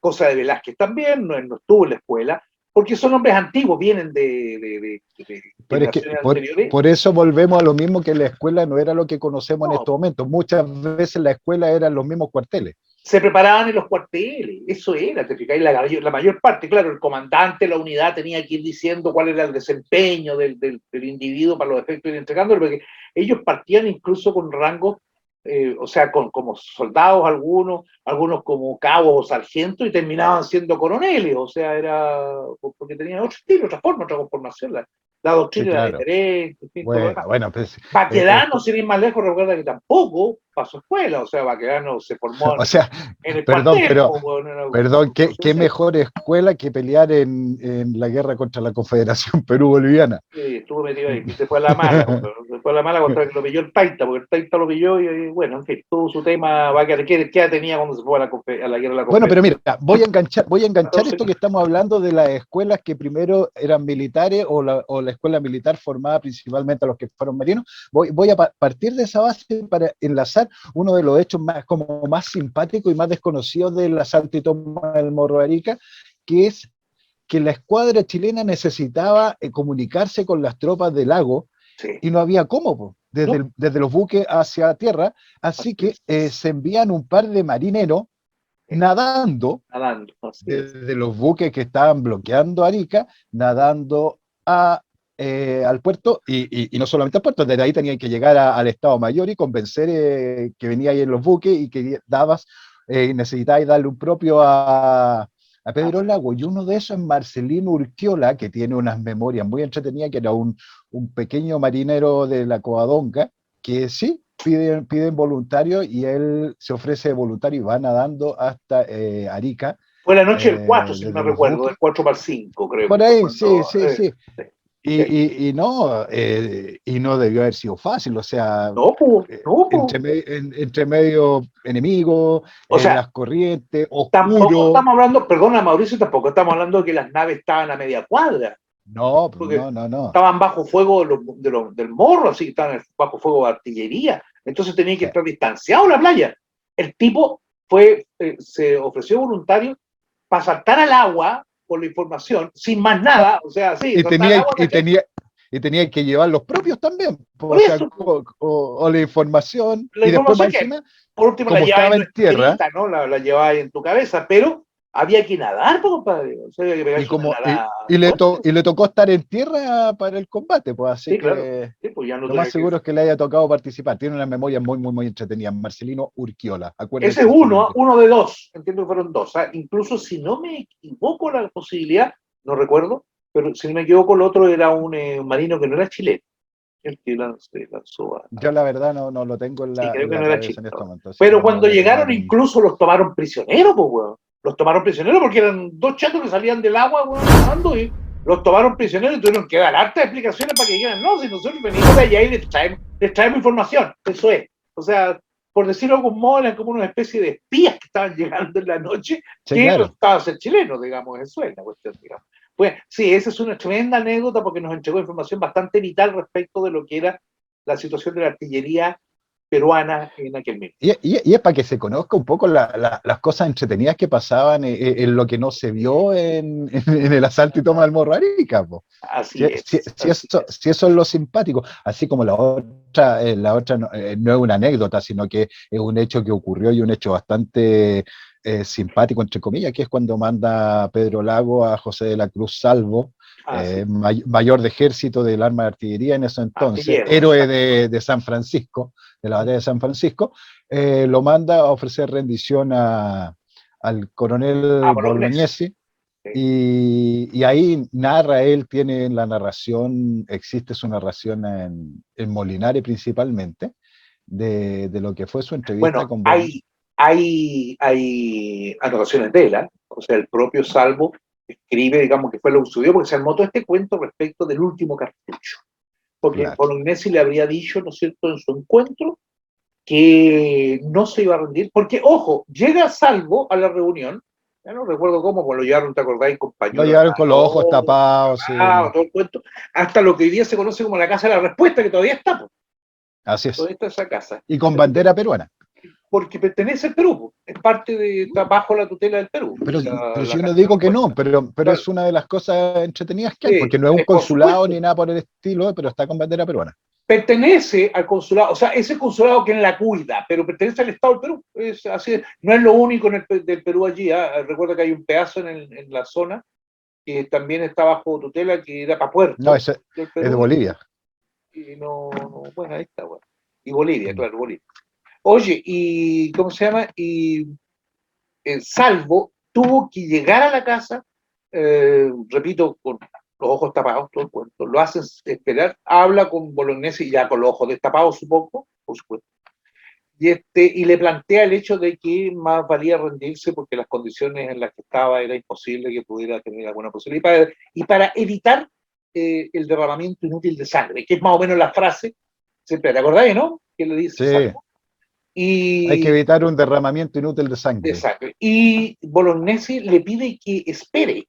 cosa de Velázquez también, no estuvo en la escuela, porque son hombres antiguos, vienen de Pero es que generaciones anteriores. por eso volvemos a lo mismo, que la escuela no era lo que conocemos en No, estos momentos. Muchas veces la escuela eran los mismos cuarteles. se preparaban en los cuarteles, eso era, te fijáis, la mayor parte, claro, el comandante de la unidad tenía que ir diciendo cuál era el desempeño del individuo para los efectos de ir entregándolo, porque ellos partían incluso con rangos, o sea, como soldados algunos como cabos o sargentos, y terminaban siendo coroneles, o sea, era porque tenían otro estilo, otra forma, otra conformación, la Sí, doctrina era claro. diferente, en fin, todo lo demás. Bueno, pues, Baquedano, sin ir más lejos, recuerda que tampoco pasó escuela, o sea, Baquedano se formó o sea, en el perdón, cuartel, pero, pues, bueno, en la perdón, ¿qué seco. mejor escuela que pelear en la guerra contra la Confederación Perú-Boliviana? Estuvo metido ahí, se fue a la mala, pues, se fue a la mala contra que lo pilló el Taita, porque el Taita lo pilló y bueno, en fin, todo su tema, ¿qué edad tenía cuando se fue a la guerra de la Bueno, pero mira, Confederación? voy a enganchar 14 esto años. que estamos hablando de las escuelas que primero eran militares o la escuela militar formada principalmente a los que fueron marinos. Voy a partir de esa base para enlazar uno de los hechos más simpáticos y más desconocidos del asalto y toma del Morro de Arica, que es que la escuadra chilena necesitaba comunicarse con las tropas del lago Sí, y no había cómo, po, ¿no? desde los buques hacia tierra, así Así que es, se envían un par de marineros nadando nadando, así es. desde los buques que estaban bloqueando Arica, nadando al puerto, y no solamente al puerto, desde ahí tenían que llegar al Estado Mayor y convencer que venía ahí en los buques y que necesitáis darle un propio a Pedro Lago. Y uno de esos es Marcelino Urquiola, que tiene unas memorias muy entretenidas, que era un pequeño marinero de la Covadonga, que sí, piden voluntario y él se ofrece voluntario y va nadando hasta Arica, Fue la noche del 4, si no me desde los recuerdo, del buques. 4 para el 5, creo que Por fue ahí, sí, cuando... sí, sí. sí, sí. Y no debió haber sido fácil, o sea, No, pues, no, pues. entre medio enemigo, O sea, las corrientes, tampoco oscuro. estamos hablando, perdona Mauricio, tampoco estamos hablando de que las naves estaban a media cuadra, No, pues porque no, no, no. estaban bajo fuego del morro, así que estaban bajo fuego de artillería, entonces tenía que Sí. estar distanciado en la playa. El tipo se ofreció voluntario para saltar al agua por la información, sin más No, nada, o sea, sí, y saltar al tenía, agua, y ¿cachai? tenía, y tenía que llevar los propios también, Por pues, o sea, eso, o la información, la y después más información que encima, por último la como lleváis estaba no en tierra, escrita, ¿no? La lleváis en tu cabeza, pero había que nadar, compadre, o sea, había que y pegarse una como nadada fuerte. y le tocó estar en tierra para el combate, pues así Sí, claro. que Sí, pues ya no lo más tenía que... seguro es que le haya tocado participar. Tiene una memoria muy, muy, muy entretenida. Marcelino Urquiola, Ese es acuérdense su nombre. uno de dos, entiendo que fueron dos. ¿Ah? Incluso si no me equivoco la posibilidad, no recuerdo, pero si no me equivoco el otro era un marino que no era chileno, el que lanzó Yo la verdad no lo tengo sí, creo en que la no era cabeza chileno. en este momento, así que Pero no cuando voy a llegaron tomar un... incluso los tomaron prisioneros, pues, weón. Los tomaron prisioneros porque eran dos chatos que salían del agua, weón, nadando y los tomaron prisioneros y tuvieron que dar hartas explicaciones para que dijeran, no, si nosotros venimos de allá y les traemos información, eso es. O sea, por decirlo de algún modo, eran como una especie de espías que estaban llegando en la noche Sí, que claro. resultaban ser chilenos, digamos, eso es la cuestión, digamos. Pues sí, esa es una tremenda anécdota porque nos entregó información bastante vital respecto de lo que era la situación de la artillería peruana en aquel mismo. Y es para que se conozca un poco las cosas entretenidas que pasaban en lo que no se vio en el asalto y toma del Morro Arica, po. Así es, así es. Si eso es lo simpático, así como la otra no es una anécdota, sino que es un hecho que ocurrió y un hecho bastante simpático, entre comillas, que es cuando manda Pedro Lago a José de la Cruz Salvo, Así, mayor de ejército del arma de artillería en ese entonces, artillero, héroe exacto. de San Francisco, de la batalla de San Francisco, lo manda a ofrecer rendición al Ah, coronel Bolognesi. Bolognesi, Sí. y ahí narra él, tiene en la narración, existe su narración en Molinare principalmente, de lo que fue su entrevista Bueno, con Bolognesi. hay anotaciones de él, ¿eh? O sea, el propio Salvo escribe, digamos, que fue lo que sucedió, porque se armó todo este cuento respecto del último cartucho. Porque Claro. Bolognesi le habría dicho, ¿no es cierto?, en su encuentro, que no se iba a rendir, porque, ojo, llega Salvo a la reunión, ya no recuerdo cómo, pues lo llevaron, ¿te acordáis? Con Lo pañuelos llevaron con los ojos alrededor, tapados, sí. todo el cuento, hasta lo que hoy día se conoce como la Casa de la Respuesta, que todavía está, pues, Así es. todavía está esa casa. Y con bandera peruana. porque pertenece al Perú, es parte está bajo la tutela del Perú. Pero La yo no casa de digo que no, respuesta. pero Claro, es una de las cosas entretenidas que hay, porque no es un por consulado supuesto, ni nada por el estilo, pero está con bandera peruana. pertenece al consulado, o sea, es el consulado quien la cuida, pero pertenece al Estado del Perú. Es así, no es lo único del Perú allí. Recuerda que hay un pedazo en la zona que también está bajo tutela, que era para No, Puerto ese del es de Perú, Bolivia. y bueno, ahí está, bueno. Y Bolivia, Mm. claro, Bolivia. Oye, ¿y cómo se llama? Y Salvo tuvo que llegar a la casa, repito, con los ojos tapados, todo el cuento, lo hacen esperar, habla con Bolognesi ya con los ojos destapados, supongo, por supuesto, y le plantea el hecho de que más valía rendirse porque las condiciones en las que estaba era imposible que pudiera tener alguna posibilidad. Y para evitar el derramamiento inútil de sangre, que es más o menos la frase, siempre, ¿te acordáis, no? Que le dice Sí, Salvo. hay que Y evitar un derramamiento inútil de de sangre. sangre. Y Bolognesi le pide que espere.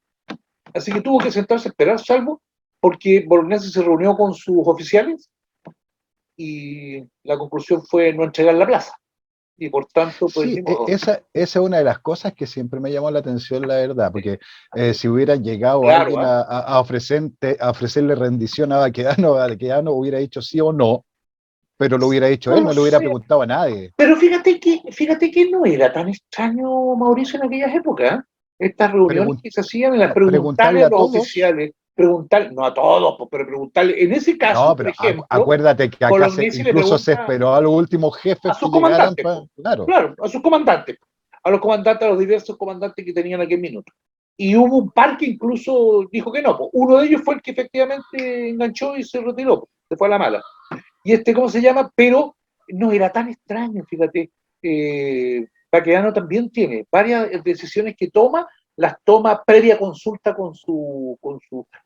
Así que tuvo que sentarse a esperar, Salvo, porque Bolognesi se reunió con sus oficiales y la conclusión fue no entregar la plaza. Y por tanto, pues Sí, ni modo. esa es una de las cosas que siempre me llamó la atención, la verdad, porque si hubiera llegado Claro, alguien ¿eh? a ofrecerle rendición a Baquedano hubiera dicho sí o no, pero lo hubiera dicho No él, lo no le hubiera sé. preguntado a nadie. Pero fíjate que no era tan extraño, Mauricio, en aquellas épocas. ¿Eh? Estas reuniones Pregun- que se hacían, las no, preguntarle preguntarle a a los todos, oficiales, preguntar, no a todos, pues, pero preguntarle, en ese caso, no, por pero ejemplo, acuérdate que acá Bolognesi le incluso se pregunta esperó a los últimos a jefes sus que llegaran comandantes, para, po. claro. Claro, a sus comandantes, a los comandantes, a los diversos comandantes que tenían aquel minuto. Y hubo un par que incluso dijo que no, po. Uno de ellos fue el que efectivamente enganchó y se retiró, po. Se fue a la mala. Y ¿cómo se llama? Pero no era tan extraño, fíjate. Baquedano también tiene varias decisiones que toma, las toma previa consulta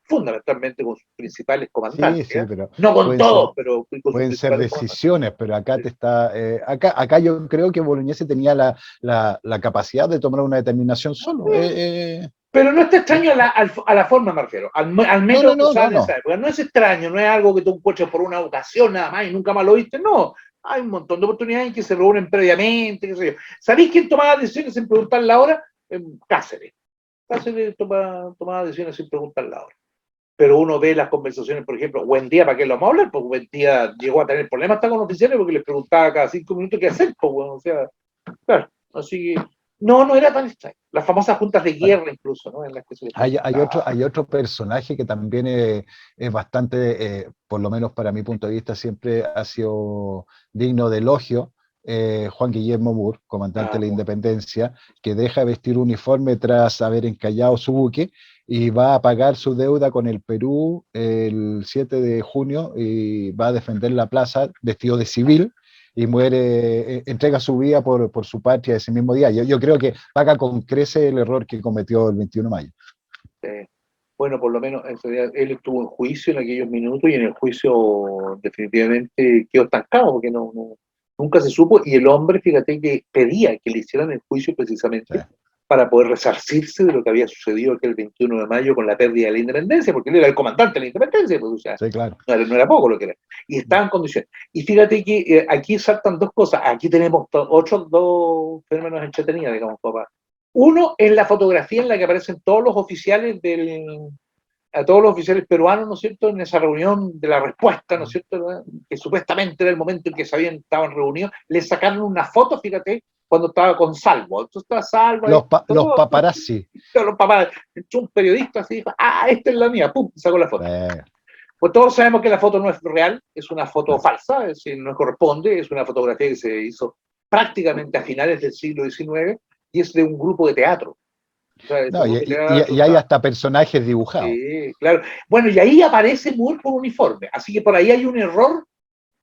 fundamentalmente con sus principales Sí, comandantes, ¿eh? sí, pero No con pueden ser, todos, pero con sus pueden ser principales comandantes. decisiones, pero acá acá yo creo que Bolognesi tenía la capacidad de tomar una determinación solo. Pero no está Eh, extraño a la forma, me refiero, al no, no, método que no, no, usaban en no. esa época. No es extraño, no es algo que tú encuentres por una ocasión nada más y nunca más lo viste, no. Hay un montón de oportunidades en que se reúnen previamente, qué sé yo. ¿Sabéis quién tomaba decisiones sin preguntar la hora? Cáceres. Cáceres tomaba decisiones sin preguntar la hora. Pero uno ve las conversaciones, por ejemplo, Buendía, ¿para qué lo vamos a hablar? Porque Buendía llegó a tener problemas hasta con oficiales porque les preguntaba cada 5 minutos qué hacer, pues, bueno, o sea, claro, así que no era tan extraño. Las famosas juntas de Bueno, guerra incluso, ¿no? En las que se les hay otro, preguntaba. hay otro personaje que también es bastante, por lo menos para mi punto de vista, siempre ha sido digno de elogio. Juan Guillermo Moore, comandante Ah, de la bueno. Independencia, que deja de vestir uniforme tras haber encallado su buque y va a pagar su deuda con el Perú el 7 de junio y va a defender la plaza vestido de civil y muere, entrega su vida por su patria ese mismo día. Yo creo que paga con crece el error que cometió el 21 de mayo. Bueno, por lo menos él estuvo en juicio en aquellos minutos y en el juicio definitivamente quedó estancado porque nunca se supo y el hombre, fíjate que pedía que le hicieran el juicio Sí, precisamente para poder resarcirse de lo que había sucedido aquel 21 de mayo con la pérdida de la independencia, porque él era el comandante de la independencia, pues, o sea, sí, claro. no era poco lo que era. Y estaba en condiciones. Y fíjate que aquí saltan dos cosas. Aquí tenemos otros dos fenómenos entretenidos, digamos, papá. Uno es la fotografía en la que aparecen todos los oficiales a todos los oficiales peruanos, ¿no es cierto?, en esa reunión de la respuesta, ¿no es cierto?, que supuestamente era el momento en que estaban reunidos, le sacaron una foto, fíjate, cuando estaba con Salvo. Entonces estaba Salvo ahí, Los paparazzi. todos los papás, entró un periodista así, dijo, esta es la mía, pum, sacó la foto. Eh, Pues todos sabemos que la foto no es real, es una foto no. falsa, es decir, no corresponde, es una fotografía que se hizo prácticamente a finales del siglo XIX y es de un grupo de teatro. O sea, ese No, grupo de teatro y hay hasta personajes dibujados. sí, claro. Bueno, y ahí aparece Moore con uniforme, así que por ahí hay un error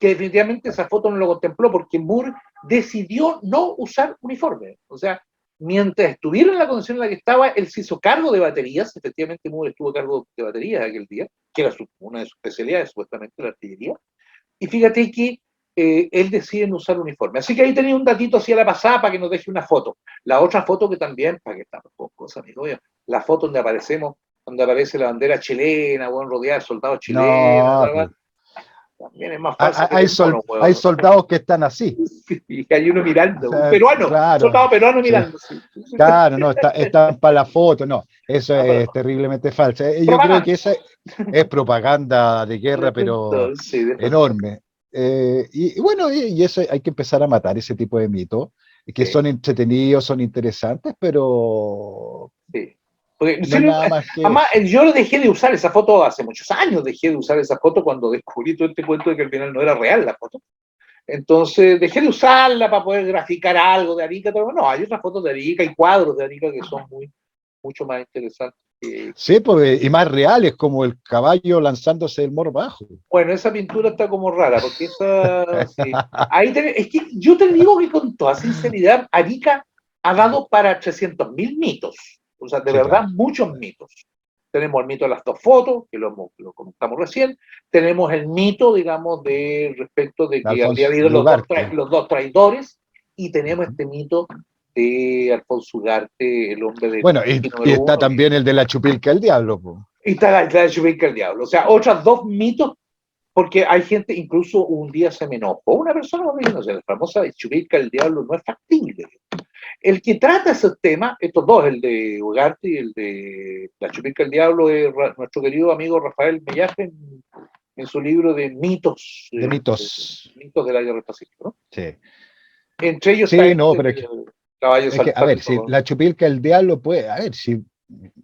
que definitivamente esa foto no lo contempló, porque Moore decidió no usar uniforme. O sea, mientras estuviera en la condición en la que estaba, él se hizo cargo de baterías, efectivamente Moore estuvo a cargo de baterías aquel día, que era una de sus especialidades, supuestamente, la artillería, y fíjate que él decide no usar uniforme. Así que ahí tenía un datito así a la pasada para que nos deje una foto. La otra foto que también, para que estamos con cosas, amigo, la foto donde aparecemos, donde aparece la bandera chilena, bueno, rodeada de soldados chilenos, No, bla, bla, pero bla. También es más falsa que Hay, el mono, hay weón. soldados que están así. Y hay uno O mirando, un sea, peruano, un claro, soldado peruano sí, mirando. Sí. claro, no, están para la foto, no, eso Ah, es pero, terriblemente falso. Yo creo propaganda. que esa es propaganda de guerra, pero Sí, defensa. enorme. Y bueno, y eso hay que empezar a matar ese tipo de mitos, que Sí, son entretenidos, son interesantes, pero sí. Porque, en no es serio, nada más que además, eso. yo dejé de usar esa foto hace muchos años, dejé de usar esa foto cuando descubrí todo este cuento de que al final no era real la foto. Entonces dejé de usarla para poder graficar algo de Arica. Pero no, hay otras fotos de Arica y cuadros de Arica que son mucho más interesantes. Sí, pues, y más reales, como el caballo lanzándose del morro bajo. Bueno, esa pintura está como rara, porque esa, sí. Es que yo te digo que con toda sinceridad, Arica ha dado para 300.000 mitos. O sea, de Sí, verdad, claro. muchos mitos. Tenemos el mito de las dos fotos, que lo comentamos recién. Tenemos el mito, digamos, de respecto de que habría Alfonso habido de Ugarte. los dos traidores. Y tenemos Ujú. este mito de Alfonso Ugarte, el hombre de Bueno, Coyhaique y número está uno. también el de la chupilca del diablo, po. Y está la de Chubaica el Diablo. O sea, otras dos mitos porque hay gente, incluso un día se me enojó una persona me dijo, no sé, la famosa Chubaica el Diablo no es factible. El que trata ese tema, estos dos, el de Ugarte y el de la Chubaica el Diablo, es nuestro querido amigo Rafael Mellaje en su libro de mitos, De mitos. mitos de la guerra del Pacífico, ¿no? Sí. Entre ellos está Sí, no, este pero del caballo a ver, saltando, si ¿no? la chupilca del diablo puede, a ver, si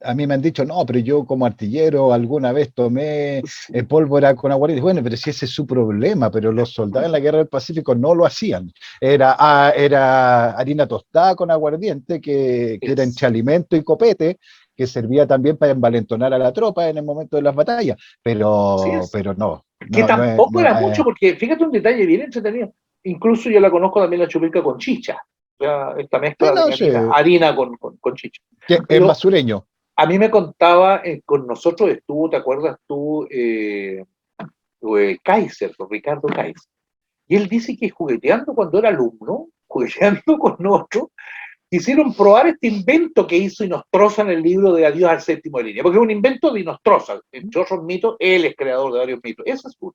a mí me han dicho, no, pero yo como artillero alguna vez tomé Sí, pólvora con aguardiente. Bueno, pero si ese es su problema, pero los soldados en la guerra del Pacífico no lo hacían. Era harina tostada con aguardiente, que era es, entre alimento y copete, que servía también para envalentonar a la tropa en el momento de las batallas, así es. pero no, Que no, tampoco no era mucho, porque fíjate un detalle bien entretenido. Incluso yo la conozco también la chupilca con chicha. O sea, esta sí, mezcla no de sé, harina con chicha. que es más Pero sureño. a mí me contaba, con nosotros estuvo, ¿te acuerdas tú? Kaiser, Ricardo Kaiser. Y él dice que jugueteando cuando era alumno, jugueteando con nosotros, quisieron probar este invento que hizo Inostroza en el libro de Adiós al séptimo de línea, porque es un invento de Inostroza, entre otros mitos, él es creador de varios mitos. Esa es una.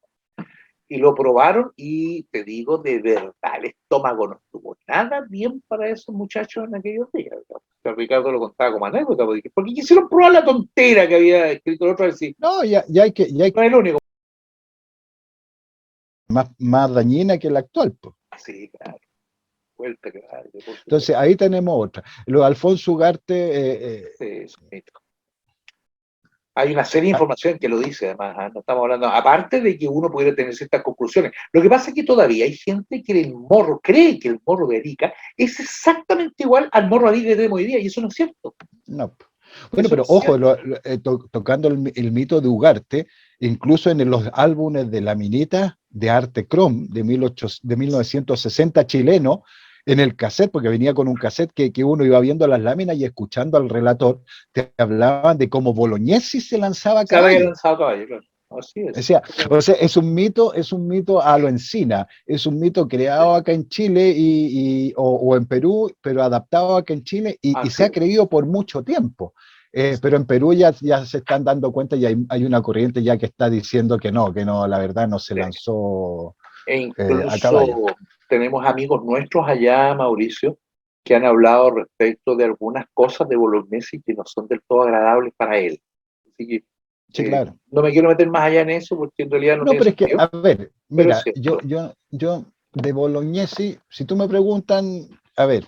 Y lo probaron y te digo de verdad, el estómago no estuvo nada bien para esos muchachos en aquellos días. O sea, Ricardo lo contaba como anécdota, porque quisieron probar la tontera que había escrito el otro, decir, No, ya hay no es el único. más dañina que la actual, po. Sí, claro, vuelta que vale, por Entonces supuesto. ahí tenemos otra. Lo de Alfonso Ugarte, Sí, es un mito. Hay una serie de ah, información que lo dice, además, ¿eh? No estamos hablando, aparte de que uno pudiera tener ciertas conclusiones. Lo que pasa es que todavía hay gente que el morro cree que el morro de Arica es exactamente igual al morro de Arica que tenemos hoy día, y eso no es cierto. no. Bueno, Eso no pero es ojo, cierto. tocando el mito de Ugarte, incluso en los álbumes de la minita de Arte Chrome de 1960 chileno, en el cassette, porque venía con un cassette que uno iba viendo las láminas y escuchando al relator, te hablaban de cómo Bolognesi se lanzaba a Se había caballo. lanzado caballo, claro. Así es. O sea, es un mito a lo Encina, es un mito creado acá en Chile o en Perú, pero adaptado acá en Chile y Así se ha es. creído por mucho tiempo. Pero en Perú ya se están dando cuenta y hay una corriente ya que está diciendo que no, la verdad no se Sí. lanzó E a caballo. incluso tenemos amigos nuestros allá, Mauricio, que han hablado respecto de algunas cosas de Bolognesi que no son del todo agradables para él. Así que Sí, claro. no me quiero meter más allá en eso porque en realidad no No, tiene pero es que, sentido, a ver, pero es mira, cierto. yo de Bolognesi, si tú me preguntan, a ver,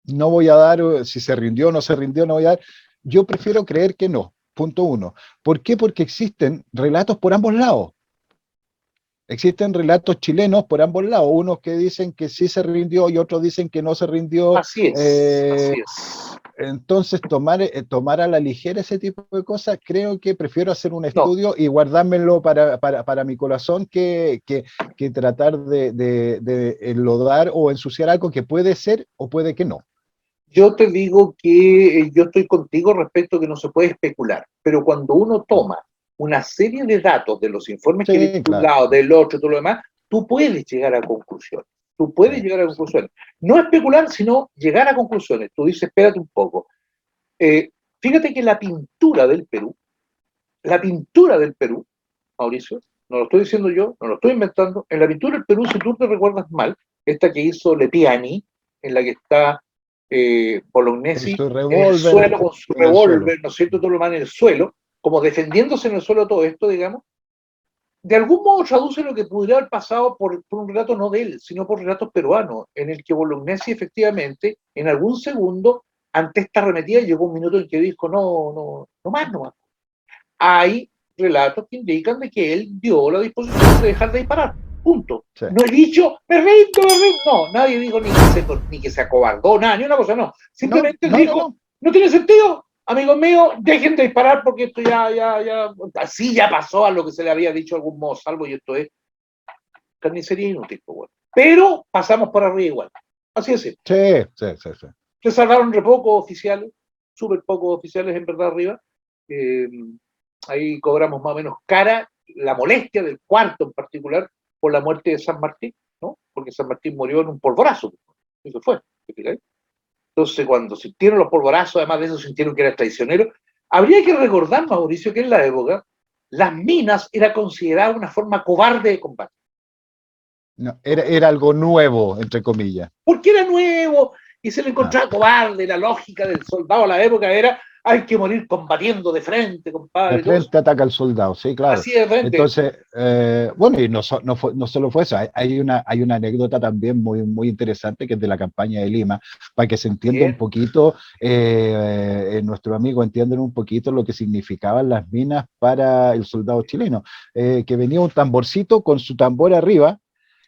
no voy a dar si se rindió o no se rindió, no voy a dar. Yo prefiero creer que no. Punto uno. ¿Por qué? Porque existen relatos por ambos lados. Existen relatos chilenos por ambos lados, unos que dicen que sí se rindió y otros dicen que no se rindió. Así es, Eh, así es. entonces, tomar a la ligera ese tipo de cosas, creo que prefiero hacer un No, estudio y guardármelo para mi corazón que tratar de enlodar o ensuciar algo que puede ser o puede que no. yo te digo que yo estoy contigo respecto a que no se puede especular, pero cuando uno toma una serie de datos de los informes que vienen Sí, de un claro. lado, del otro y todo lo demás, tú puedes llegar a conclusiones. Tú puedes Sí, llegar a sí. conclusiones. No especular, sino llegar a conclusiones. Tú dices, espérate un poco. Eh, Fíjate que la pintura del Perú, Mauricio, no lo estoy diciendo yo, no lo estoy inventando, en la pintura del Perú, si tú te recuerdas mal, esta que hizo Lepiani, en la que está Con Bolognesi su en el revólver suelo con su en el suelo. revólver, ¿no es cierto? Todo lo más en el suelo, como defendiéndose en el suelo todo esto, digamos, de algún modo traduce lo que pudiera haber pasado por un relato no de él, sino por relatos peruanos, en el que Bolognesi efectivamente, en algún segundo, ante esta arremetida, llegó un minuto en que dijo, no más, no más. Hay relatos que indican de que él dio la disposición de dejar de disparar. Punto. Sí. No he dicho, me rindo, me rindo. No, nadie dijo ni que se acobardó, nada, ni una cosa, no. No, Simplemente él no, no, dijo, no. no tiene sentido, amigos míos, dejen de disparar porque esto así ya pasó a lo que se le había dicho de algún modo, salvo y esto es carnicería inútil. Pues, bueno. Pero pasamos por arriba igual. Así es. Sí, sí, sí, sí. Se salvaron re pocos oficiales, súper pocos oficiales en verdad arriba. Eh, ahí cobramos más o menos cara la molestia del cuarto en particular por la muerte de San Martín, ¿no? Porque San Martín murió en un polvorazo. Eso fue. Entonces, cuando sintieron los polvorazos, además de eso sintieron que era traicionero. Habría que recordar, Mauricio, que en la época las minas era considerada una forma cobarde de combate. No, era algo nuevo, entre comillas. Porque era nuevo y se le encontraba cobarde. La lógica del soldado a la época era hay que morir combatiendo de frente, De compadre. Todo eso. frente ataca al soldado, sí, claro. Así de frente. Entonces, bueno, y no solo fue eso, hay una anécdota también muy, muy interesante que es de la campaña de Lima, para que se entienda un Bien. poquito, nuestros amigos entiendan un poquito lo que significaban las minas para el soldado chileno, que venía un tamborcito con su tambor arriba,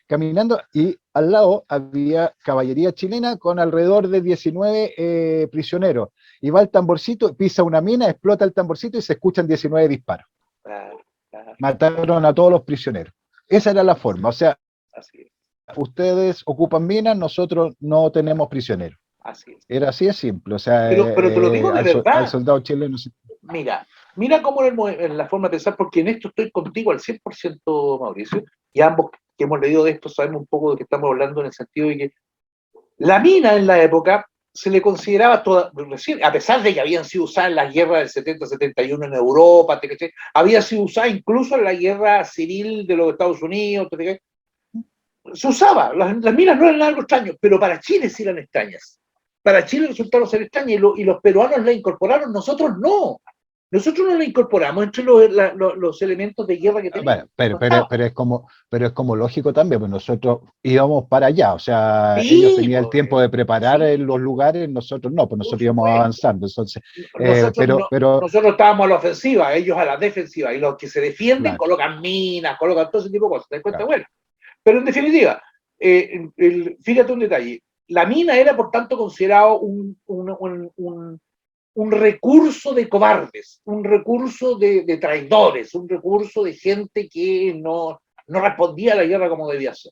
caminando, y al lado había caballería chilena con alrededor de 19 prisioneros. Y va el tamborcito, pisa una mina, explota el tamborcito y se escuchan 19 disparos. Claro, claro. Mataron a todos los prisioneros. Esa era la forma. O sea, Así es. ustedes ocupan minas, nosotros no tenemos prisioneros. Así es. Era así de simple. O sea, Pero te lo digo de al verdad. soldado chileno. Mira cómo en la forma de pensar, porque en esto estoy contigo al 100%, Mauricio, y ambos que hemos leído de esto sabemos un poco de que estamos hablando en el sentido de que la mina en la época se le consideraba toda, a pesar de que habían sido usadas en las guerras del 70-71 en Europa, había sido usada incluso en la guerra civil de los Estados Unidos, se usaba, las minas no eran algo extraño, pero para Chile sí eran extrañas. Para Chile resultaron ser extrañas y los peruanos la incorporaron, nosotros no. Nosotros no la incorporamos entre los elementos de guerra que Bueno, teníamos. No estaba. pero es como lógico también, pues nosotros íbamos para allá, o sea, ellos Sí, tenían el tiempo de preparar sí, los lugares, nosotros no, pues por nosotros íbamos supuesto. avanzando, entonces, Nosotros, no, pero, nosotros estábamos a la ofensiva, ellos a la defensiva, y los que se defienden claro, colocan minas, colocan todo ese tipo de cosas. ¿Te das cuenta? claro. Bueno, pero en definitiva, fíjate un detalle. La mina era, por tanto, considerado un recurso de cobardes, un recurso de traidores, un recurso de gente que no respondía a la guerra como debía ser.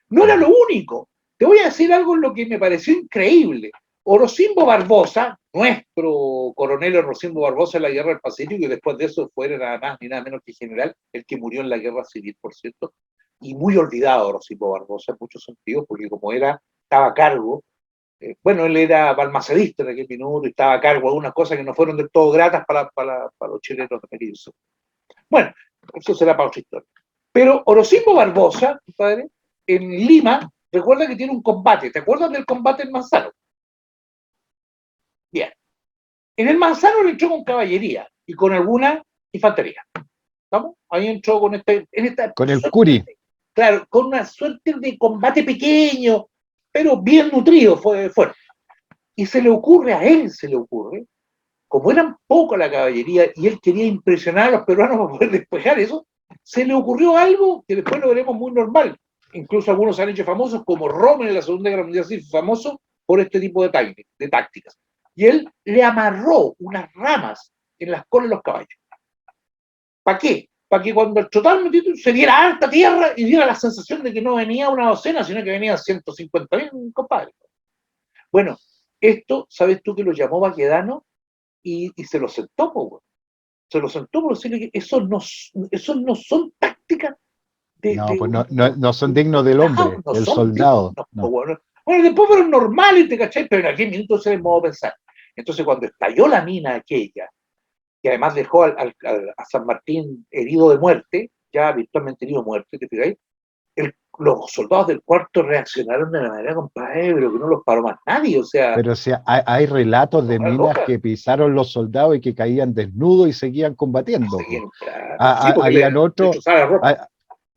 No era lo único. Te voy a decir algo en lo que me pareció increíble. Orocimbo Barbosa, nuestro coronel Orocimbo Barbosa en la guerra del Pacífico, y después de eso fue nada más ni nada menos que general, el que murió en la guerra civil, por cierto, y muy olvidado Orocimbo Barbosa en muchos sentidos, porque como estaba a cargo, bueno, él era balmacedista en aquel minuto y estaba a cargo de unas cosas que no fueron del todo gratas para los chilenos de Merilso. Bueno, eso será para otra historia. Pero Orocimbo Barbosa, padre, en Lima, recuerda que tiene un combate. ¿Te acuerdas del combate en Manzano? Bien. En el Manzano le entró con caballería y con alguna infantería. ¿Vamos? Ahí entró con esta Con el suerte, Curi, claro, con una suerte de combate pequeño, pero bien nutrido, fue fuerte. Y se le ocurre, como eran poco la caballería y él quería impresionar a los peruanos para poder despejar eso, se le ocurrió algo que después lo veremos muy normal. Incluso algunos se han hecho famosos, como Rommel en la Segunda Guerra Mundial, sí, famoso por este tipo de tácticas. Y él le amarró unas ramas en las colas de los caballos. ¿Para qué? Para que cuando el total se diera alta tierra y diera la sensación de que no venía una docena, sino que venían 150.000 compadres. Bueno, esto, ¿sabes tú que lo llamó Baquedano? Y se lo sentó, po, se lo sentó por decirle que eso no son tácticas no, pues no son de dignos del hombre, no del son dignos. soldado, no. Bueno, después fueron normales, ¿te cachai? Pero en aquel minuto se les modo pensar. Entonces, cuando estalló la mina aquella, que además dejó a San Martín herido de muerte, ya virtualmente ni muertos, ¿te fijáis? Los soldados del cuarto reaccionaron de una manera, compadre, pero que no los paró más nadie, o sea, Pero si hay relatos de una minas loca. que pisaron los soldados y que caían desnudos y seguían combatiendo, po. Seguían, claro. Sí, porque Habían le otros, chuzaba la ropa.